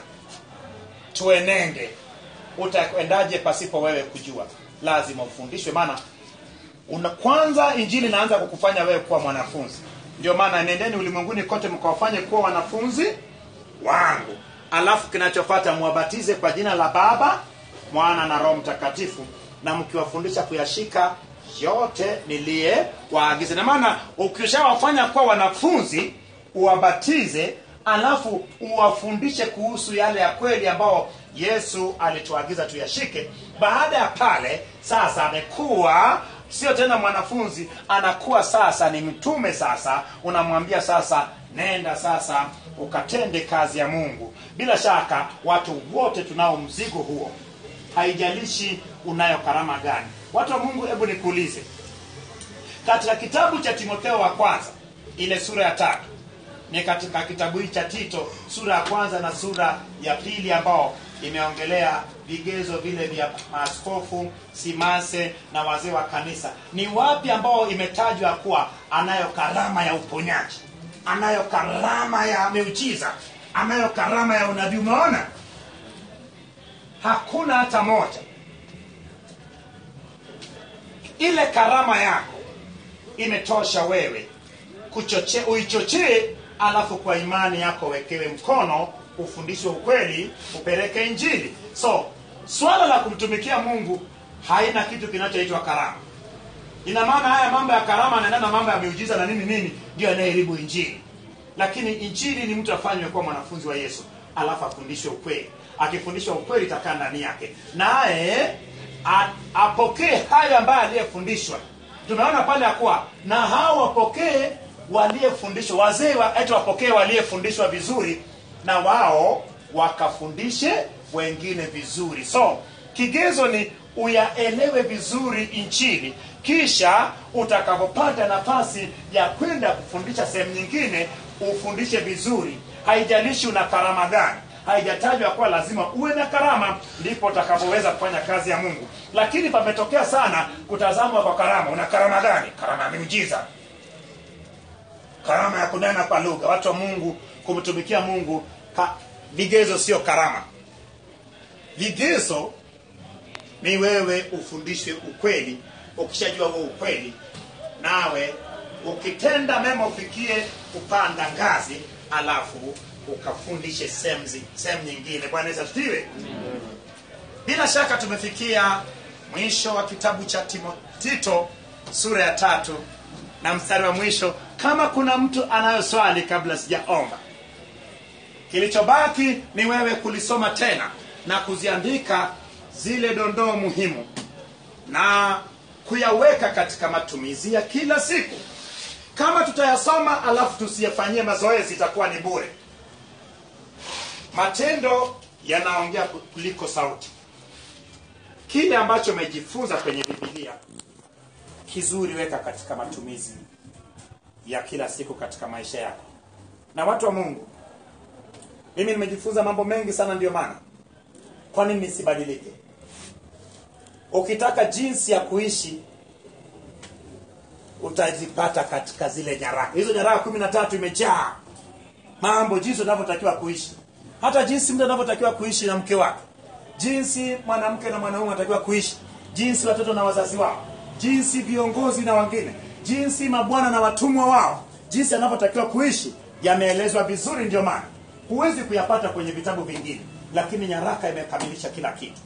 tuenende. Utaendaje pasipo wewe kujua? Lazima ufundishwe. Maana kwanza Injili inaanza kukufanya wewe kuwa mwanafunzi. Ndio maana nendeni ulimwenguni kote mkawafanye kuwa wanafunzi wangu. Alafu kinachofuata muwabatize kwa jina la Baba, Mwana na Roho Mtakatifu, na mkiwafundisha kuyashika yote niliyowaagiza. Na maana ukishawafanya kuwa wanafunzi, uwabatize, alafu uwafundishe kuhusu yale ya kweli ambao Yesu alituagiza tuyashike. Baada ya pale sasa amekuwa sio tena mwanafunzi, anakuwa sasa ni mtume. Sasa unamwambia sasa, nenda sasa ukatende kazi ya Mungu. Bila shaka watu wote tunao mzigo huo, haijalishi unayo karama gani. Watu wa Mungu, hebu nikuulize, katika kitabu cha Timotheo wa kwanza ile sura ya 3, ni katika kitabu hiki cha Tito sura ya kwanza na sura ya pili ambao imeongelea vigezo vile vya maaskofu, simase na wazee wa kanisa, ni wapi ambao imetajwa kuwa anayo karama ya uponyaji, anayo karama ya miujiza, anayo karama ya unabii? Umeona? Hakuna hata moja. Ile karama yako imetosha wewe uichochee, alafu kwa imani yako wekewe mkono, ufundishwe ukweli, upeleke Injili. So swala la kumtumikia Mungu haina kitu kinachoitwa karama. Ina maana haya mambo ya karama yanaendana na mambo ya miujiza na nini ndio yanayeharibu Injili. Lakini Injili ni mtu afanywe kuwa mwanafunzi wa Yesu, alafu afundishwe ukweli. Akifundishwa ukweli itakaa ndani yake, naye apokee hayo ambayo aliyefundishwa. Tumeona pale ya kuwa na hao wapokee waliyefundishwa, wazee wapokee waliyefundishwa vizuri, na wao wakafundishe wengine vizuri. So kigezo ni uyaelewe vizuri Injili, kisha utakapopata nafasi ya kwenda kufundisha sehemu nyingine, ufundishe vizuri. Haijalishi una karama gani, haijatajwa kwa lazima uwe na karama ndipo utakapoweza kufanya kazi ya Mungu. Lakini pametokea sana kutazamwa kwa karama. Una karama gani? Karama ya miujiza, karama ya kunena kwa lugha. Watu wa Mungu, kumtumikia Mungu, vigezo sio karama. Vigezo ni wewe ufundishwe ukweli. Ukishajua huo ukweli, nawe ukitenda mema ufikie kupanda ngazi, alafu ukafundishe sehemu nyingine. Bwana Yesu asifiwe. Bila shaka tumefikia mwisho wa kitabu cha Tito sura ya 3 na mstari wa mwisho. Kama kuna mtu anayo swali kabla sijaomba, kilichobaki ni wewe kulisoma tena na kuziandika zile dondoo muhimu na kuyaweka katika matumizi ya kila siku. Kama tutayasoma alafu tusiyafanyie mazoezi, itakuwa ni bure. Matendo yanaongea kuliko sauti. Kile ambacho umejifunza kwenye Biblia kizuri, weka katika matumizi ya kila siku katika maisha yako. Na watu wa Mungu, mimi nimejifunza mambo mengi sana, ndio maana kwa nini nisibadilike? Ukitaka jinsi ya kuishi utazipata katika zile nyaraka. Hizo nyaraka 13 imejaa mambo jinsi unavyotakiwa kuishi. Hata jinsi mtu anavyotakiwa kuishi na mke wake, jinsi mwanamke na mwanaume wanatakiwa kuishi, jinsi watoto na wazazi wao, jinsi viongozi na wengine, jinsi mabwana na watumwa wao, jinsi anavyotakiwa kuishi, yameelezwa vizuri. Ndio maana huwezi kuyapata kwenye vitabu vingine, lakini nyaraka imekamilisha kila kitu.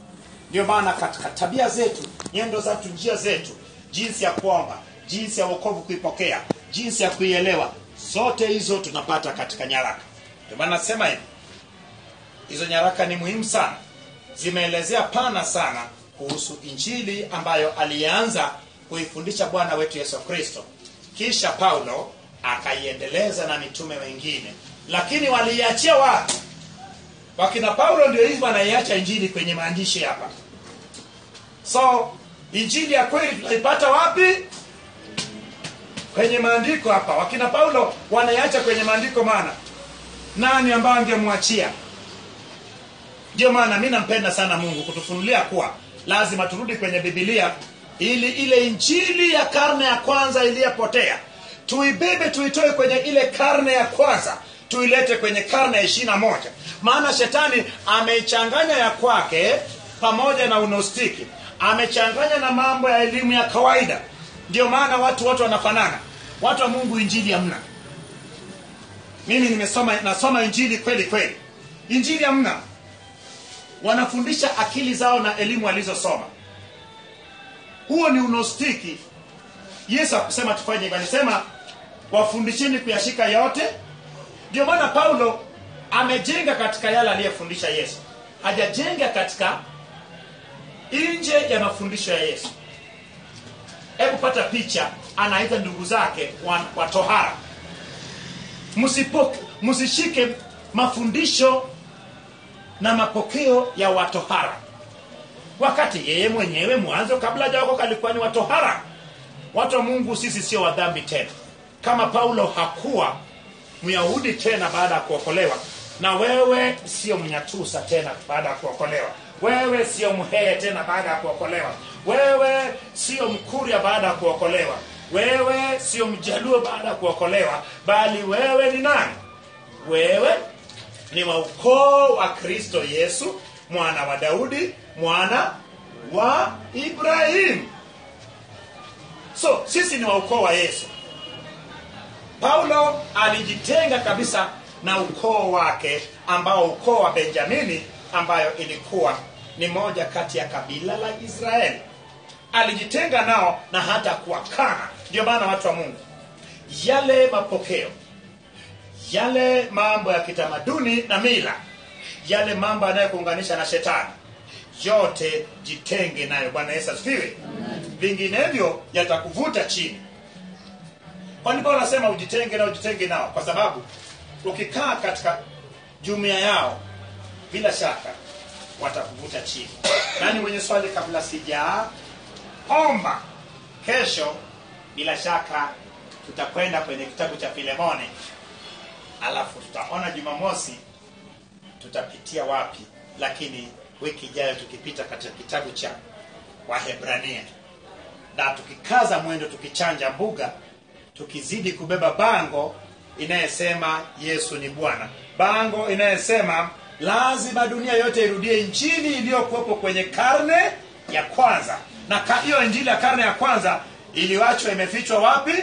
Ndio maana katika tabia zetu, nyendo zetu, njia zetu, jinsi ya kuomba, jinsi ya wokovu kuipokea, jinsi ya kuielewa, zote hizo tunapata katika nyaraka. Ndio maana nasema hivi, hizo nyaraka ni muhimu sana. Zimeelezea pana sana kuhusu Injili ambayo alianza kuifundisha Bwana wetu Yesu Kristo. Kisha Paulo akaiendeleza na mitume wengine. Lakini waliiachia watu. Wakina Paulo ndio hivi wanaiacha Injili kwenye maandishi hapa. So, Injili ya kweli tutaipata wapi? Kwenye maandiko hapa. Wakina Paulo wanaiacha kwenye maandiko, maana nani ambaye angemwachia? Ndio maana mimi nampenda sana Mungu kutufunulia kuwa lazima turudi kwenye Biblia ili ile Injili ya karne ya kwanza iliyopotea tuibebe, tuitoe kwenye ile karne ya kwanza tuilete kwenye karne ya 21. Maana shetani ameichanganya ya kwake pamoja na unostiki, amechanganya na mambo ya elimu ya kawaida. Ndio maana watu wote wanafanana. Watu wa Mungu, Injili hamna. Mimi nasoma Injili kweli kweli. Injili hamna. Wanafundisha akili zao na elimu walizosoma. Huo ni unostiki. Yesu akusema tufanye hivyo, alisema wafundisheni kuyashika yote. Ndio maana Paulo amejenga katika yale aliyofundisha Yesu. Hajajenga katika nje ya mafundisho ya Yesu. Hebu pata picha, anaita ndugu zake wa tohara, msishike mafundisho na mapokeo ya watohara, wakati yeye mwenyewe mwanzo kabla hajaokoka alikuwa ni watohara. Watu wa Mungu, sisi sio wadhambi tena. Kama Paulo hakuwa Myahudi tena baada ya kuokolewa, na wewe sio Mnyatusa tena baada ya kuokolewa. Wewe sio Mhehe tena baada ya kuokolewa. Wewe sio Mkuria baada ya kuokolewa. Wewe sio Mjaluo baada ya kuokolewa, bali wewe ni nani? Wewe ni wa ukoo wa Kristo Yesu, mwana wa Daudi, mwana wa Ibrahim. So, sisi ni wa ukoo wa Yesu. Paulo alijitenga kabisa na ukoo wake, ambao ukoo wa Benjamini, ambayo ilikuwa ni moja kati ya kabila la Israeli. Alijitenga nao na hata kuwakana. Ndio maana watu wa Mungu, yale mapokeo, yale mambo ya kitamaduni na mila, yale mambo yanayokuunganisha na shetani, yote jitenge nayo. Bwana Yesu asifiwe. Vinginevyo yatakuvuta chini. Kwa nini Paulo anasema ujitenge nao? Kwa sababu ukikaa katika jumuiya yao, bila shaka watakuvuta chini. Nani mwenye swali kabla sijaomba? Kesho bila shaka tutakwenda kwenye kitabu cha Filemoni, alafu tutaona Jumamosi tutapitia wapi, lakini wiki ijayo tukipita katika kitabu cha Wahebrania, na tukikaza mwendo, tukichanja mbuga, tukizidi kubeba bango inayesema Yesu ni Bwana, bango inayesema lazima dunia yote irudie Injili iliyokuwepo kwenye karne ya kwanza. Na hiyo Injili ya karne ya kwanza iliwachwa imefichwa wapi?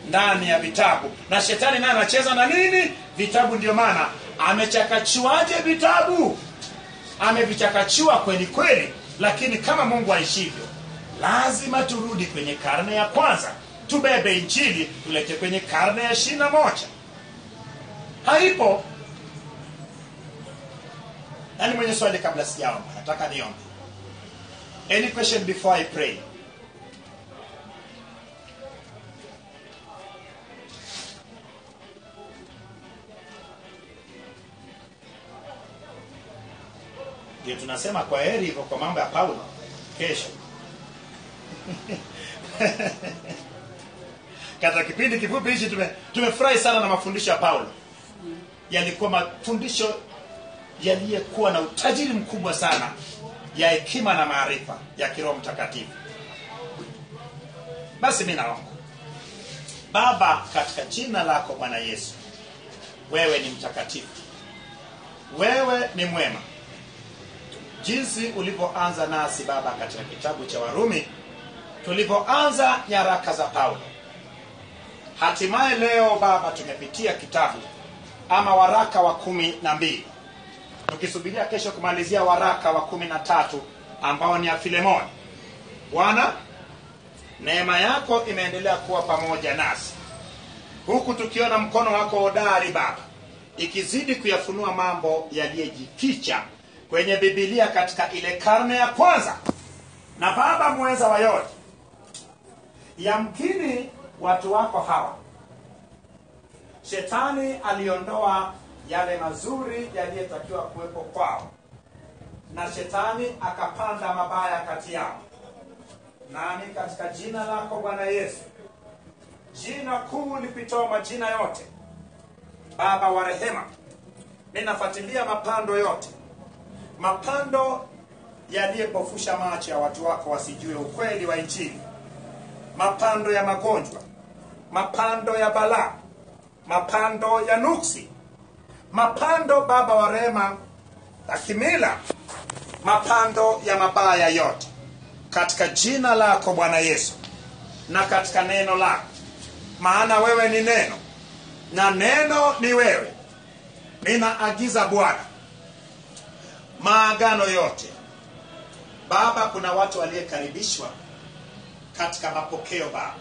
Ndani ya vitabu. Na shetani naye anacheza na nini? Vitabu. Ndio maana amechakachuaje vitabu? Amevichakachua kweli kweli. Lakini kama Mungu aishivyo, lazima turudi kwenye karne ya kwanza, tubebe Injili tulete kwenye karne ya 21. Haipo. Nani mwenye swali kabla sijaomba? Nataka niombe. Any question before I pray? Ndio tunasema kwa heri hivyo kwa mambo ya Paulo kesho. Katika kipindi kifupi hichi tumefurahi sana na mafundisho ya Paulo. Yalikuwa mafundisho yaliyokuwa na utajiri mkubwa sana ya hekima na maarifa ya kiroho mtakatifu. Basi mimi naomba Baba, katika jina lako Bwana Yesu, wewe ni mtakatifu, wewe ni mwema. Jinsi ulivyoanza nasi Baba katika kitabu cha Warumi, tulipoanza nyaraka za Paulo, hatimaye leo Baba tumepitia kitabu ama waraka wa 12, tukisubiria kesho kumalizia waraka wa 13 ambao ni ya Filemoni. Bwana, neema yako imeendelea kuwa pamoja nasi, huku tukiona mkono wako hodari Baba, ikizidi kuyafunua mambo yaliyojificha kwenye Biblia katika ile karne ya kwanza. Na Baba muweza wa yote, yamkini watu wako hawa, Shetani aliondoa yale mazuri yaliyotakiwa kuwepo kwao, na Shetani akapanda mabaya kati yao. Nami katika jina lako Bwana Yesu, jina kuu lipitao majina yote, Baba wa rehema, ninafuatilia mapando yote, mapando yaliyopofusha macho ya watu wako wasijue ukweli wa Injili, mapando ya magonjwa, mapando ya balaa, mapando ya nuksi, mapando Baba wa rehema ya kimila, mapando ya mabaya yote, katika jina lako Bwana Yesu, na katika neno lako, maana wewe ni neno na neno ni wewe. Ninaagiza Bwana maagano yote Baba. Kuna watu waliokaribishwa katika mapokeo Baba,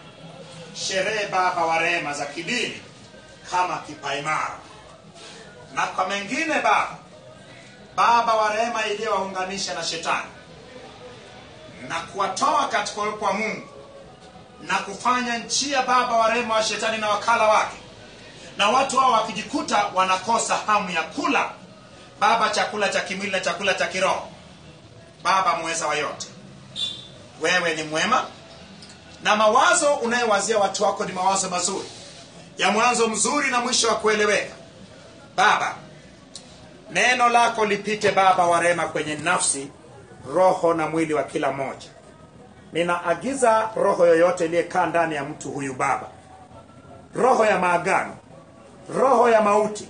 sherehe Baba wa rehema za kidini kama kipaimara, na kwa mengine Baba wa rehema iliyowaunganisha na Shetani na kuwatoa katika uwepo wa Mungu na kufanya njia Baba wa rehema wa Shetani na wakala wake, na watu hao wakijikuta wanakosa hamu ya kula Baba chakula cha kimwili na chakula cha kiroho. Baba muweza wa yote, wewe ni mwema, na mawazo unayowazia watu wako ni mawazo mazuri, ya mwanzo mzuri na mwisho wa kueleweka. Baba, neno lako lipite Baba wa rehema kwenye nafsi, roho na mwili wa kila mmoja. Ninaagiza roho yoyote iliyekaa ndani ya mtu huyu Baba, roho ya maagano, roho ya mauti,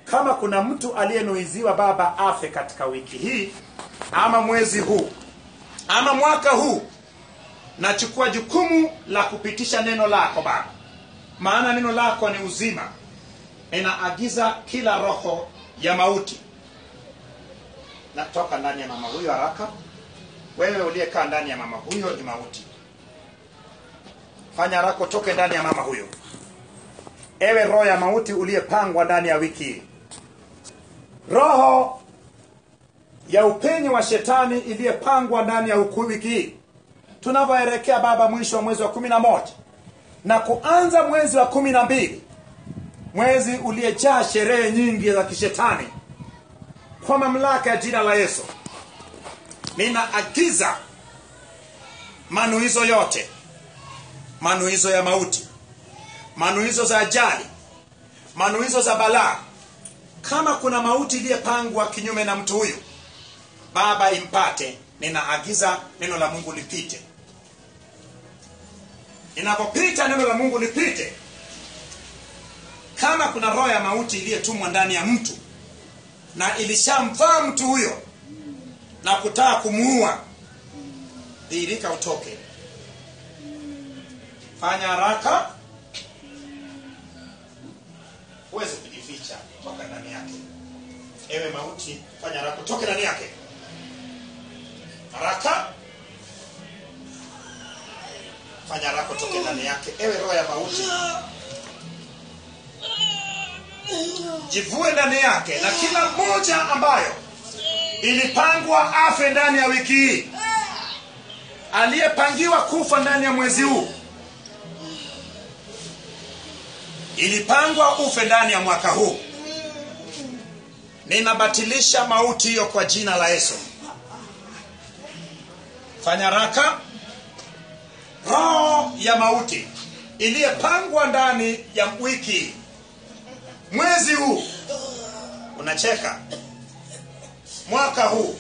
kama kuna mtu aliyenuiziwa Baba afe katika wiki hii ama mwezi huu ama mwaka huu, nachukua jukumu la kupitisha neno lako Baba, maana neno lako ni uzima. Ninaagiza kila roho ya mauti natoka ndani ya mama huyo haraka. Wewe uliyekaa ndani ya mama huyo ni mauti, fanya haraka utoke ndani ya mama huyo. Ewe roho ya mauti uliyepangwa ndani ya wiki hii, roho ya upenyo wa Shetani iliyepangwa ndani ya wiki hii, tunavyoelekea Baba mwisho wa mwezi wa 11 na kuanza mwezi wa 12, mwezi uliyejaa sherehe nyingi za kishetani, kwa mamlaka ya jina la Yesu ninaagiza manuizo yote, manuizo ya mauti, manuizo za ajali, manuizo za balaa. Kama kuna mauti iliyepangwa kinyume na mtu huyu Baba impate, ninaagiza neno la Mungu lipite. Inapopita neno la Mungu lipite. Kama kuna roho ya mauti iliyetumwa ndani ya mtu na ilishamvaa mtu huyo na kutaka kumuua, dhihirika utoke. Fanya haraka, uweze kujificha, toka ndani yake. Ewe mauti, fanya haraka utoke ndani yake. Haraka, fanya haraka utoke ndani yake. Ewe roho ya mauti, jivue ndani yake, na kila mmoja ambayo ilipangwa afe ndani ya wiki hii, aliyepangiwa kufa ndani ya mwezi huu, ilipangwa ufe ndani ya mwaka huu, ninabatilisha mauti hiyo kwa jina la Yesu. Fanya haraka. Roho ya mauti iliyepangwa ndani ya wiki, mwezi huu, unacheka, mwaka huu,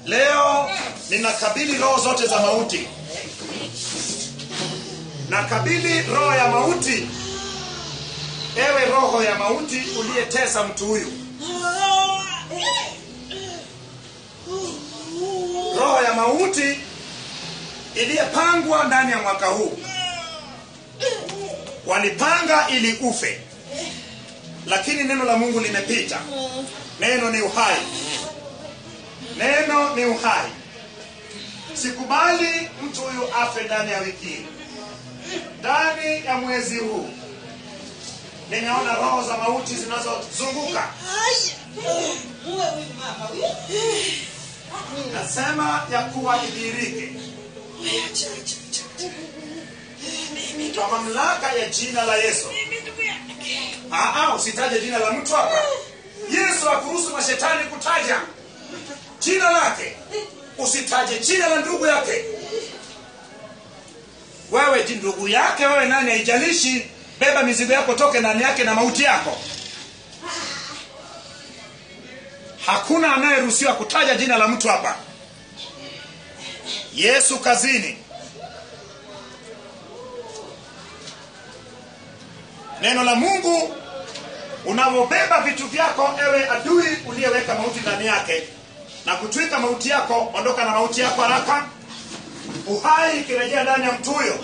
leo ninakabili roho zote za mauti. Nakabili roho ya mauti. Ewe roho ya mauti uliyetesa mtu huyu, roho ya mauti iliyepangwa ndani ya mwaka huu. Walipanga ili ufe, lakini neno la Mungu limepita. Neno ni uhai. Neno ni uhai. Sikubali mtu huyu afe ndani ya wiki hii, ndani ya mwezi huu. Ninaona roho za mauti zinazozunguka. Nasema ya kuwa idhirike kwa mamlaka ya jina la Yesu. Usitaje jina la mtu hapa. Yesu hakuruhusu mashetani kutaja jina lake. Usitaje jina la ndugu yake. Wewe ndugu yake, wewe nani, haijalishi. Beba mizigo yako, toke ndani yake na mauti yako. Hakuna anayeruhusiwa kutaja jina la mtu hapa. Yesu kazini. Neno la Mungu, unapobeba vitu vyako, ewe adui uliyeweka mauti ndani yake na kutwika mauti yako, ondoka na mauti yako haraka. Uhai ikirejea ndani ya mtu huyo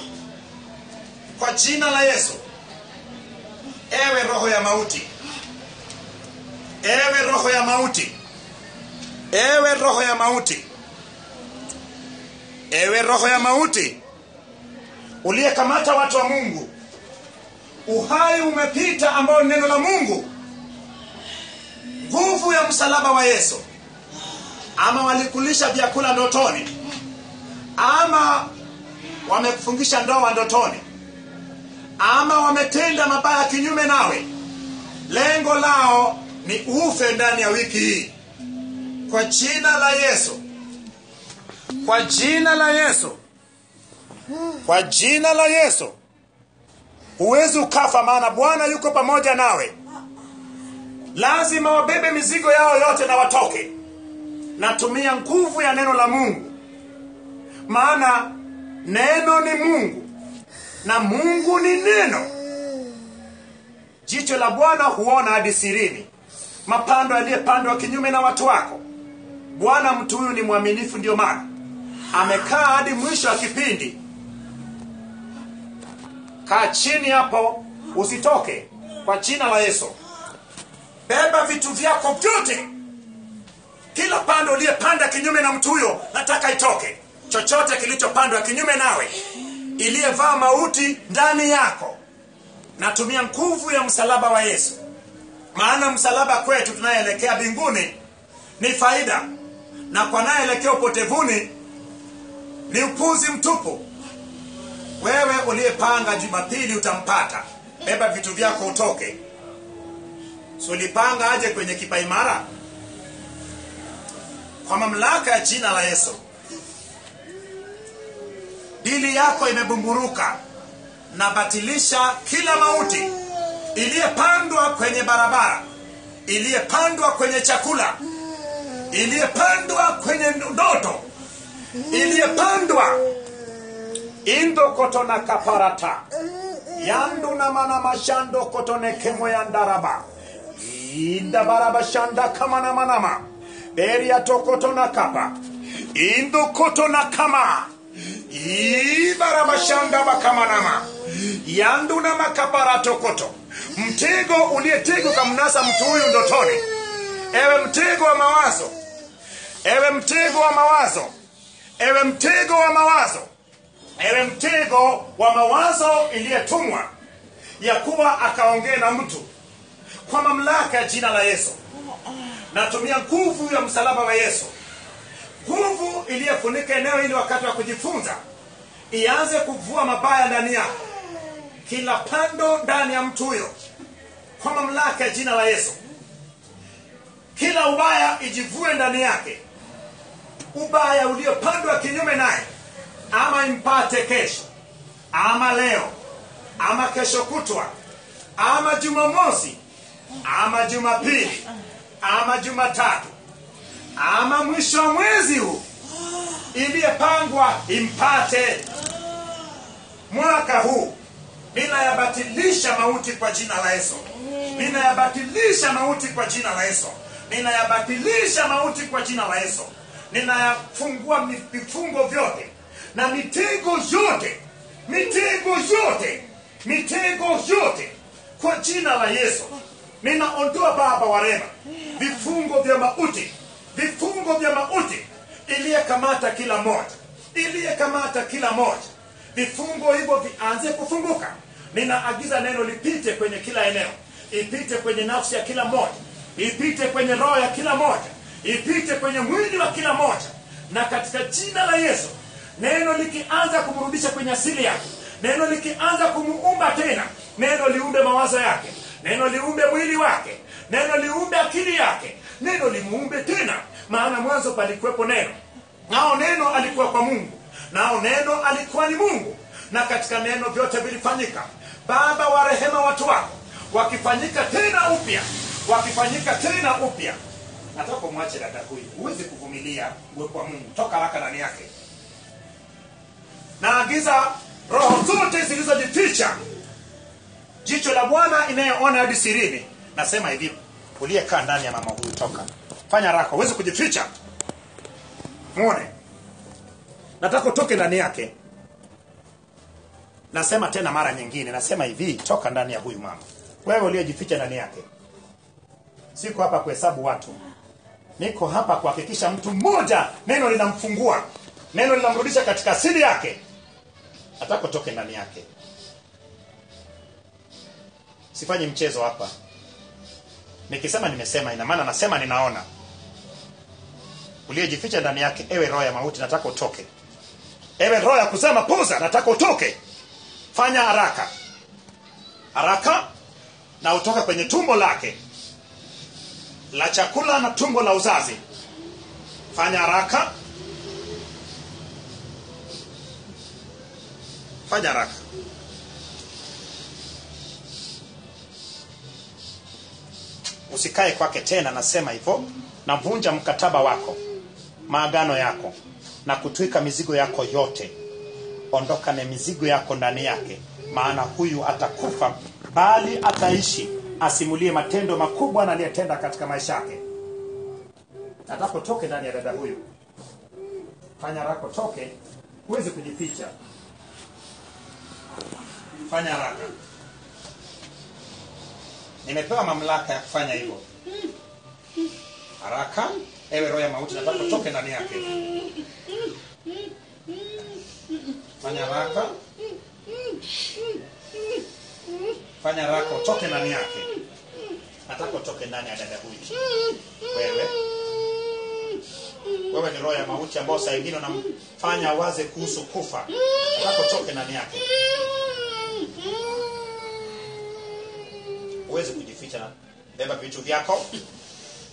kwa jina la Yesu. Ewe roho ya mauti, ewe roho ya mauti, ewe roho ya mauti, ewe roho ya mauti uliyekamata watu wa Mungu, uhai umepita ambao neno la Mungu, nguvu ya msalaba wa Yesu. Ama walikulisha vyakula ndotoni, ama wamekufungisha ndoa ndotoni, ama wametenda mabaya kinyume nawe, lengo lao ni ufe ndani ya wiki hii. Kwa jina la Yesu, kwa jina la Yesu, kwa jina la Yesu, huwezi ukafa, maana Bwana yuko pamoja nawe. Lazima wabebe mizigo yao yote na watoke. Natumia nguvu ya neno la Mungu, maana neno ni Mungu na Mungu ni neno. Jicho la Bwana huona hadi sirini mapando yaliyopandwa kinyume na watu wako. Bwana, mtu huyu ni mwaminifu, ndio maana amekaa hadi mwisho wa kipindi. Kaa chini hapo, usitoke kwa jina la Yesu. Beba vitu vyako vyote. Kila pando uliyepanda kinyume na mtu huyo, nataka itoke. Chochote kilichopandwa kinyume nawe, iliyevaa mauti ndani yako, natumia nguvu ya msalaba wa Yesu. Maana msalaba kwetu tunayeelekea mbinguni ni faida, na kwa nayeelekea upotevuni ni upuzi mtupu. Wewe uliyepanga Jumapili utampata. Beba vitu vyako utoke. Ulipanga aje kwenye kipaimara? Kwa mamlaka ya jina la Yesu, dili yako imebumburuka. Nabatilisha kila mauti iliyepandwa kwenye barabara, iliyepandwa kwenye chakula, iliyepandwa kwenye ndoto, iliyepandwa indo kotona kaparata yandu na mana mashando kotone kemo yandaraba inda baraba shanda kama na manama beria tokotona kapa indo kotona kama ibaraba shanda bakamanama yandu na makaparato koto. Mtego uliyetego kamnasa mtu huyu ndotoni. Ewe mtego wa mawazo, ewe mtego wa mawazo, ewe mtego wa mawazo, ewe mtego wa mawazo iliyetumwa ya kuwa akaongee na mtu, kwa mamlaka ya jina la Yesu natumia nguvu ya msalaba wa Yesu, nguvu iliyefunika eneo hili wakati wa kujifunza, ianze kuvua mabaya ndani yako. Kila pando ndani ya mtu huyo kwa mamlaka ya jina la Yesu. Kila ubaya ijivue ndani yake. Ubaya uliopandwa kinyume naye, ama impate kesho, ama leo, ama kesho kutwa, ama Jumamosi, ama Jumapili, ama Jumatatu, ama mwisho wa mwezi huu, iliyopangwa impate. Mwaka huu ninayabatilisha mauti kwa jina la Yesu. Ninayabatilisha mauti kwa jina la Yesu. Ninayabatilisha mauti kwa jina la Yesu. Ninayafungua vifungo vyote na mitego yote kwa jina la Yesu. Ninaondoa Baba wa rehema vifungo vya mauti iliyekamata kila moja. Vifungo hivyo vianze kufunguka. Ninaagiza neno lipite kwenye kila eneo, ipite kwenye nafsi ya kila moja, ipite kwenye roho ya kila moja, ipite kwenye mwili wa kila moja. Na katika jina la Yesu, neno likianza kumrudisha kwenye asili yake, neno likianza kumuumba tena, neno liumbe mawazo yake, neno liumbe mwili wake, neno liumbe akili yake, neno limuumbe tena. Maana mwanzo palikuwepo neno, nao neno alikuwa kwa Mungu, nao neno alikuwa ni Mungu, na katika neno vyote vilifanyika. Baba wa rehema, watu wako wakifanyika tena upya. Nataka muache dada huyu. Uweze kuvumilia uwepo wa Mungu. Toka haraka ndani yake. Naagiza roho zote zilizojificha, jicho la Bwana inayoona hadi sirini. Nasema hivi, uliyekaa ndani ya mama huyu, toka. Fanya haraka, uweze kujificha. Muone. Nataka utoke ndani yake. Nasema tena mara nyingine, nasema hivi, toka ndani ya huyu mama. Wewe uliyejificha ndani yake. Siko hapa kuhesabu watu. Niko hapa kuhakikisha mtu mmoja neno linamfungua. Neno linamrudisha katika asili yake. Nataka utoke ndani yake. Sifanyi mchezo hapa. Nikisema nimesema, ina maana nasema ninaona. Uliyejificha ndani yake, ewe roho ya mauti, nataka utoke. Ewe roho ya kusema puza, nataka utoke. Fanya haraka. Haraka na utoka kwenye tumbo lake la chakula na tumbo la uzazi. Fanya haraka. Fanya haraka. Usikae kwake tena, nasema hivyo. Navunja mkataba wako, maagano yako, na kutwika mizigo yako yote. Ondoka na mizigo yako ndani yake. Maana huyu atakufa bali ataishi, asimulie matendo makubwa na aliyetenda katika maisha yake. Nataka utoke ndani ya dada huyu. Fanya haraka, toke. Uweze kujificha. Fanya haraka. Nimepewa mamlaka ya kufanya hivyo. Haraka, ewe roho ya mauti, nataka utoke ndani yake. Fanya haraka. Fanya haraka, utoke ndani yake. Nataka utoke ndani ya dada huyu. Wewe ni roho ya mauti ambao saa nyingine unamfanya waze kuhusu kufa. Nataka utoke ndani yake. Uweze kujificha na beba vitu vyako.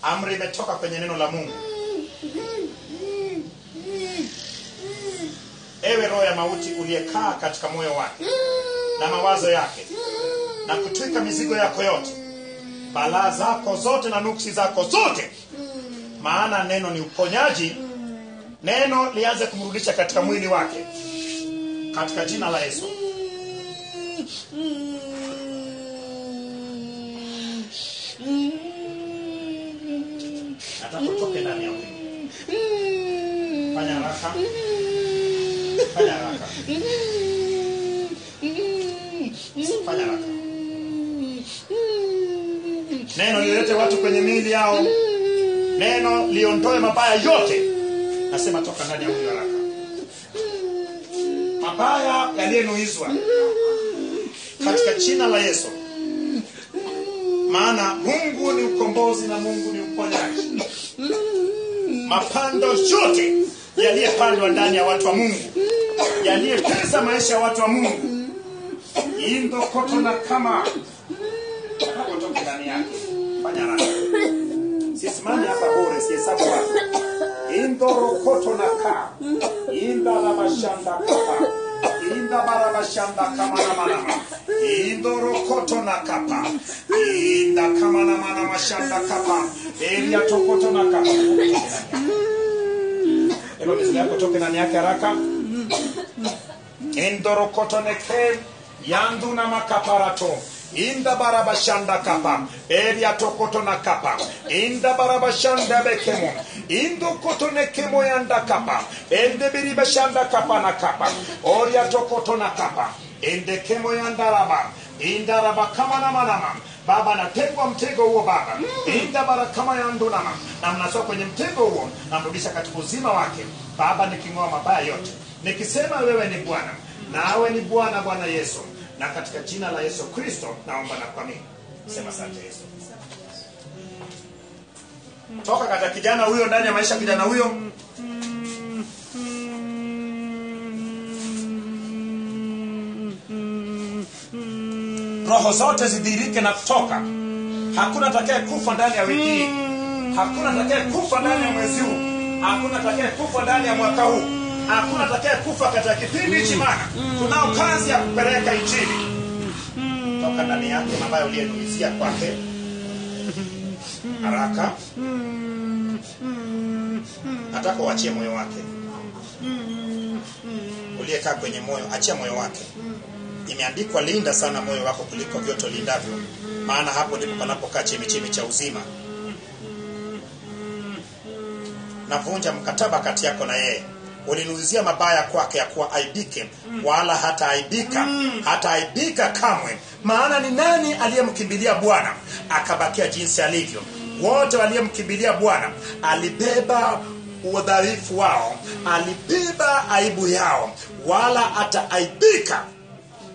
Amri imetoka kwenye neno la Mungu. Ewe roho ya mauti uliyekaa katika moyo wake na mawazo yake, na kutwika mizigo yako yote, balaa zako zote na nuksi zako zote. Maana neno ni uponyaji. Neno lianze kumrudisha katika mwili wake, katika jina la Yesu. Nataka utoke ndani ya mwili. Fanya haraka. Fanya haraka. Fanya haraka. Neno lilete watu kwenye miili yao. Neno liondoe mabaya yote. Nasema toka ndani ya mwili haraka. Mabaya yaliyonuizwa katika jina la Yesu. Maana Mungu ni ukombozi na Mungu ni uponyaji. Mapando yote yaliyepandwa ndani ya watu wa Mungu, yaliyetesa maisha ya watu wa Mungu, indo koto na kama. Nataka utoke. fanya haraka. Sisimame hapa bure, sihesabu watu. Indorokoto na ka. Inda la bashanda kapa. Inda barabashanda kama na manama. Indorokoto na kapa. Inda kama na manama mashanda kapa. Elia tokoto na kapa. Eba mizigo yako toke ndani yake haraka. Indorokoto neke. Yandu na makaparato. Inda barabashanda kapa. Elia tokoto na kapa. Inda barabashanda bekemo. Indo koto nekemo yanda kapa. Ende biribashanda kapa na kapa. Oria tokoto na kapa. Ende kemo yanda raba. Inda raba kama na manama. Baba nategwa mtego huo baba. Inda barakama yandu nama. Na mnasoa kwenye mtego huo. Na mrudisha katika uzima wake. Baba niking'oa mabaya yote. Nikisema wewe ni Bwana. Nawe ni Bwana, Bwana Yesu. Na katika jina la Yesu Kristo naomba na kuamini. Sema asante Yesu. Toka katika kijana huyo, ndani ya maisha kijana huyo. Roho zote zidhirike na kutoka. Hakuna atakaye kufa ndani ya wiki hii. Hakuna atakaye kufa ndani ya mwezi huu. Hakuna atakaye kufa ndani ya mwaka huu. Hakuna atakaye kufa katika kipindi hichi, maana tunao kazi ya kupeleka injili. Toka ndani yake mabaya uliyenuizia kwake. Haraka. Nataka uachie moyo wake. Uliyekaa kwenye moyo, achia moyo wake. Imeandikwa linda sana moyo wako kuliko vyote lindavyo, maana hapo ndipo panapokaa chemichemi cha uzima. Navunja mkataba kati yako na yeye. Ulinuizia mabaya kwake ya kuwa aibike, wala hata aibika kamwe. Maana ni nani aliyemkimbilia Bwana akabakia jinsi alivyo? Wote waliyemkimbilia Bwana alibeba udhaifu wao, alibeba aibu yao, wala hata aibika.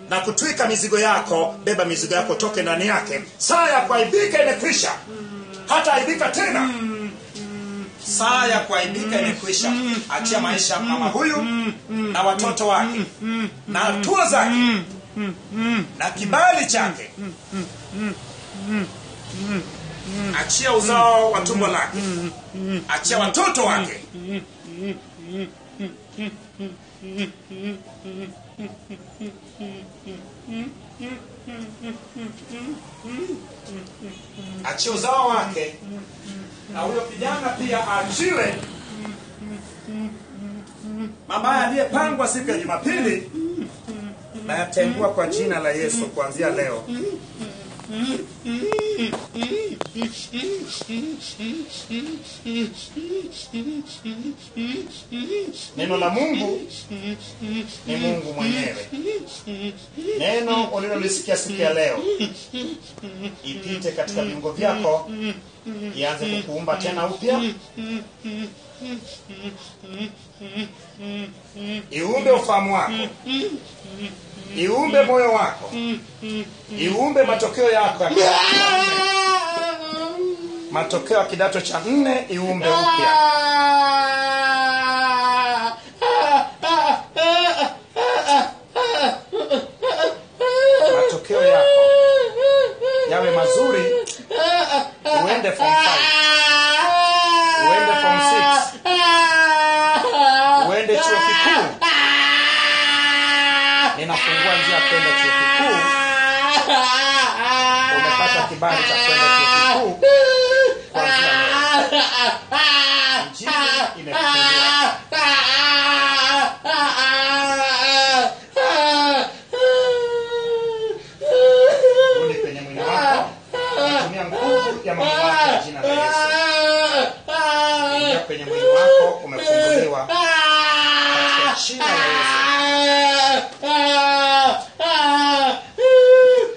Na kutwika mizigo yako, beba mizigo yako, toke ndani yake. Saa ya kuaibika imekwisha. Hata aibika tena. Saa ya kuaibika imekwisha. Achia maisha mama huyu na watoto wake na hatua zake na kibali chake. Achia uzao wa tumbo lake. Achia watoto wake. Achia uzao wake. Na huyo kijana pia achiwe. Mabaya aliyepangwa siku ya Jumapili na yatengua kwa jina la Yesu kuanzia leo. Neno la Mungu ni Mungu mwenyewe. Neno ulilolisikia siku ya leo ipite katika viungo vyako, ianze kukuumba tena upya. Iumbe ufahamu wako, iumbe moyo wako, iumbe matokeo yako. Matokeo ya kidato cha 4 iumbe upya. Matokeo yako yawe mazuri. Uende form 5, uende form 6, uende chuo kikuu. Ninafungua njia kwenda chuo kikuu. Umepata kibali cha kwenda chuo kikuu. Kuanzia leo. Injili imefungua. Rudi kwenye mwili wako. Tumia nguvu ya Mungu wako kwa jina la Yesu. Ingia kwenye mwili wako, umefunguliwa katika jina la Yesu.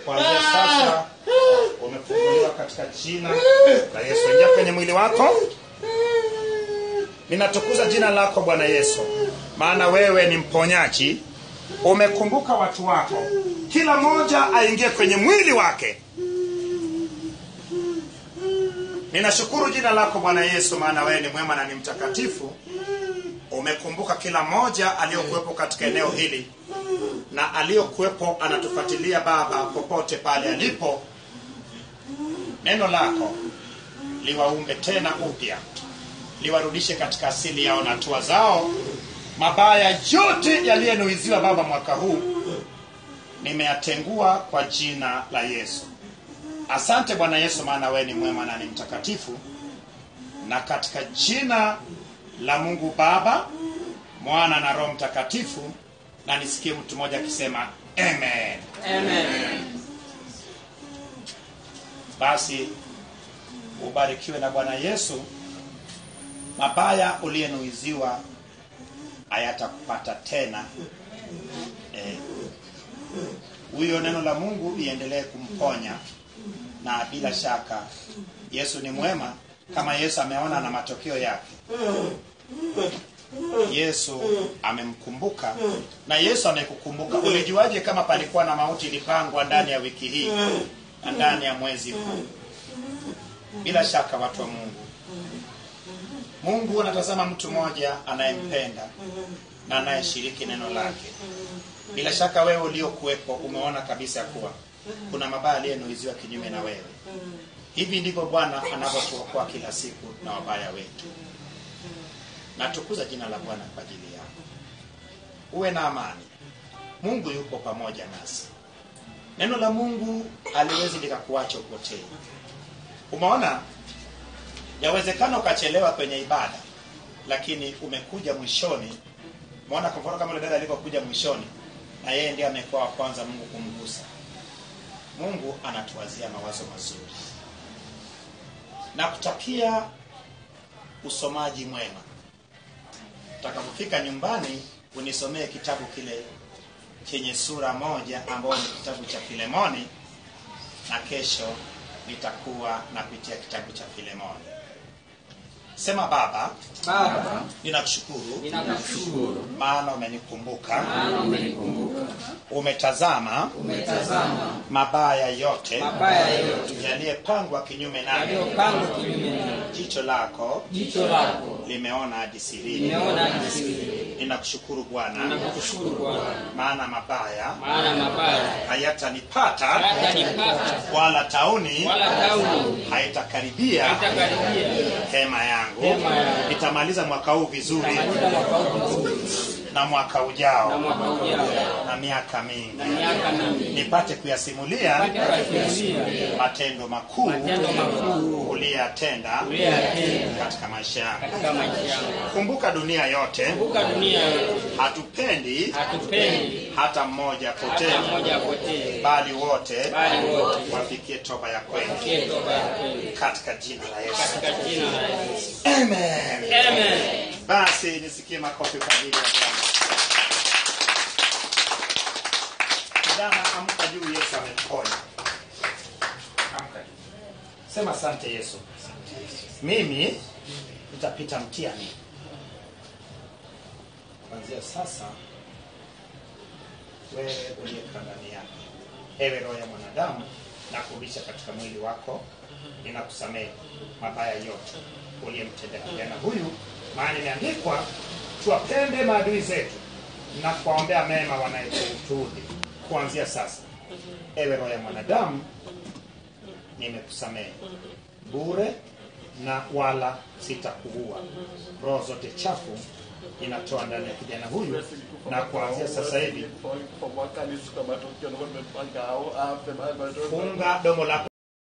Kuanzia sasa umefunguliwa katika jina la Yesu. Ingia kwenye mwili wako. Ninatukuza jina lako Bwana Yesu, maana wewe ni mponyaji. Umekumbuka watu wako, kila mmoja aingie kwenye mwili wake. Ninashukuru jina lako Bwana Yesu, maana wewe ni mwema na ni mtakatifu. Umekumbuka kila mmoja aliyokuwepo katika eneo hili na aliyokuwepo anatufuatilia Baba popote pale alipo. Neno lako liwaumbe tena upya, liwarudishe katika asili yao na hatua zao. Mabaya yote yaliyonuiziwa Baba mwaka huu nimeyatengua kwa jina la Yesu. Asante Bwana Yesu, maana wewe ni mwema na ni mtakatifu. Na katika jina la Mungu Baba, Mwana na Roho Mtakatifu, na nisikie mtu mmoja akisema amen. Amen. Basi ubarikiwe na Bwana Yesu. Mabaya uliyenuiziwa hayatakupata tena. Huyo neno la Mungu iendelee kumponya, na bila shaka Yesu ni mwema. Kama Yesu ameona na matokeo yake, Yesu amemkumbuka, na Yesu amekukumbuka. Ulijuaje kama palikuwa na mauti ilipangwa ndani ya wiki hii na ndani ya mwezi huu? Bila shaka watu wa Mungu anatazama mtu mmoja anayempenda na anayeshiriki neno lake. Bila shaka wewe uliokuwepo umeona kabisa kuwa kuna mabaya aliyenuiziwa kinyume na wewe. Hivi ndivyo Bwana anavyotuokoa kila siku na wabaya wetu. Na tukuza jina la Bwana kwa ajili yako. Uwe na amani. Mungu yuko pamoja nasi. Neno la Mungu haliwezi likakuacha upotee. Umeona? Yawezekana ukachelewa kwenye ibada, lakini umekuja mwishoni. Umeona kwa mfano kama yule dada alipokuja mwishoni, na yeye ndiye amekuwa wa kwanza Mungu kumgusa. Mungu anatuwazia mawazo mazuri. Na kutakia usomaji mwema. Utakapofika nyumbani unisomee kitabu kile chenye sura 1 ambayo ni kitabu cha Filemoni, na kesho nitakuwa napitia kitabu cha Filemoni. Sema Baba, ninakushukuru maana umenikumbuka. Umetazama mabaya yote yaliyopangwa kinyume nami. Jicho lako limeona hadi sirini. Ninakushukuru Bwana, maana mabaya hayatanipata, wala tauni haitakaribia hema yangu. Nitamaliza mwaka huu vizuri, na mwaka ujao, na miaka mingi, nipate kuyasimulia matendo makuu uliyatenda katika maisha yangu. Kumbuka dunia yote hatupendi hata mmoja potee, bali wote wafikie toba ya kweli, katika jina la Yesu. Amen. Basi nisikie makofi kwa ajili ya Bwana. Kijana, amka juu, Yesu ameponya. Amka juu. Sema asante Yesu. Mimi nitapita mtihani. Kuanzia sasa wewe uliyekaa ndani yake, ewe roho ya mwanadamu, na kurudisha katika mwili wako, ninakusamehe mabaya yote uliyemtendea kijana huyu, maana imeandikwa tuwapende maadui zetu na kuwaombea mema wanayetuudhi. Kuanzia sasa, ewe roho ya mwanadamu, nimekusamehe bure na wala sitakuua. Roho zote chafu inatoa ndani ya kijana huyu, na kuanzia sasa hivi funga domo lako.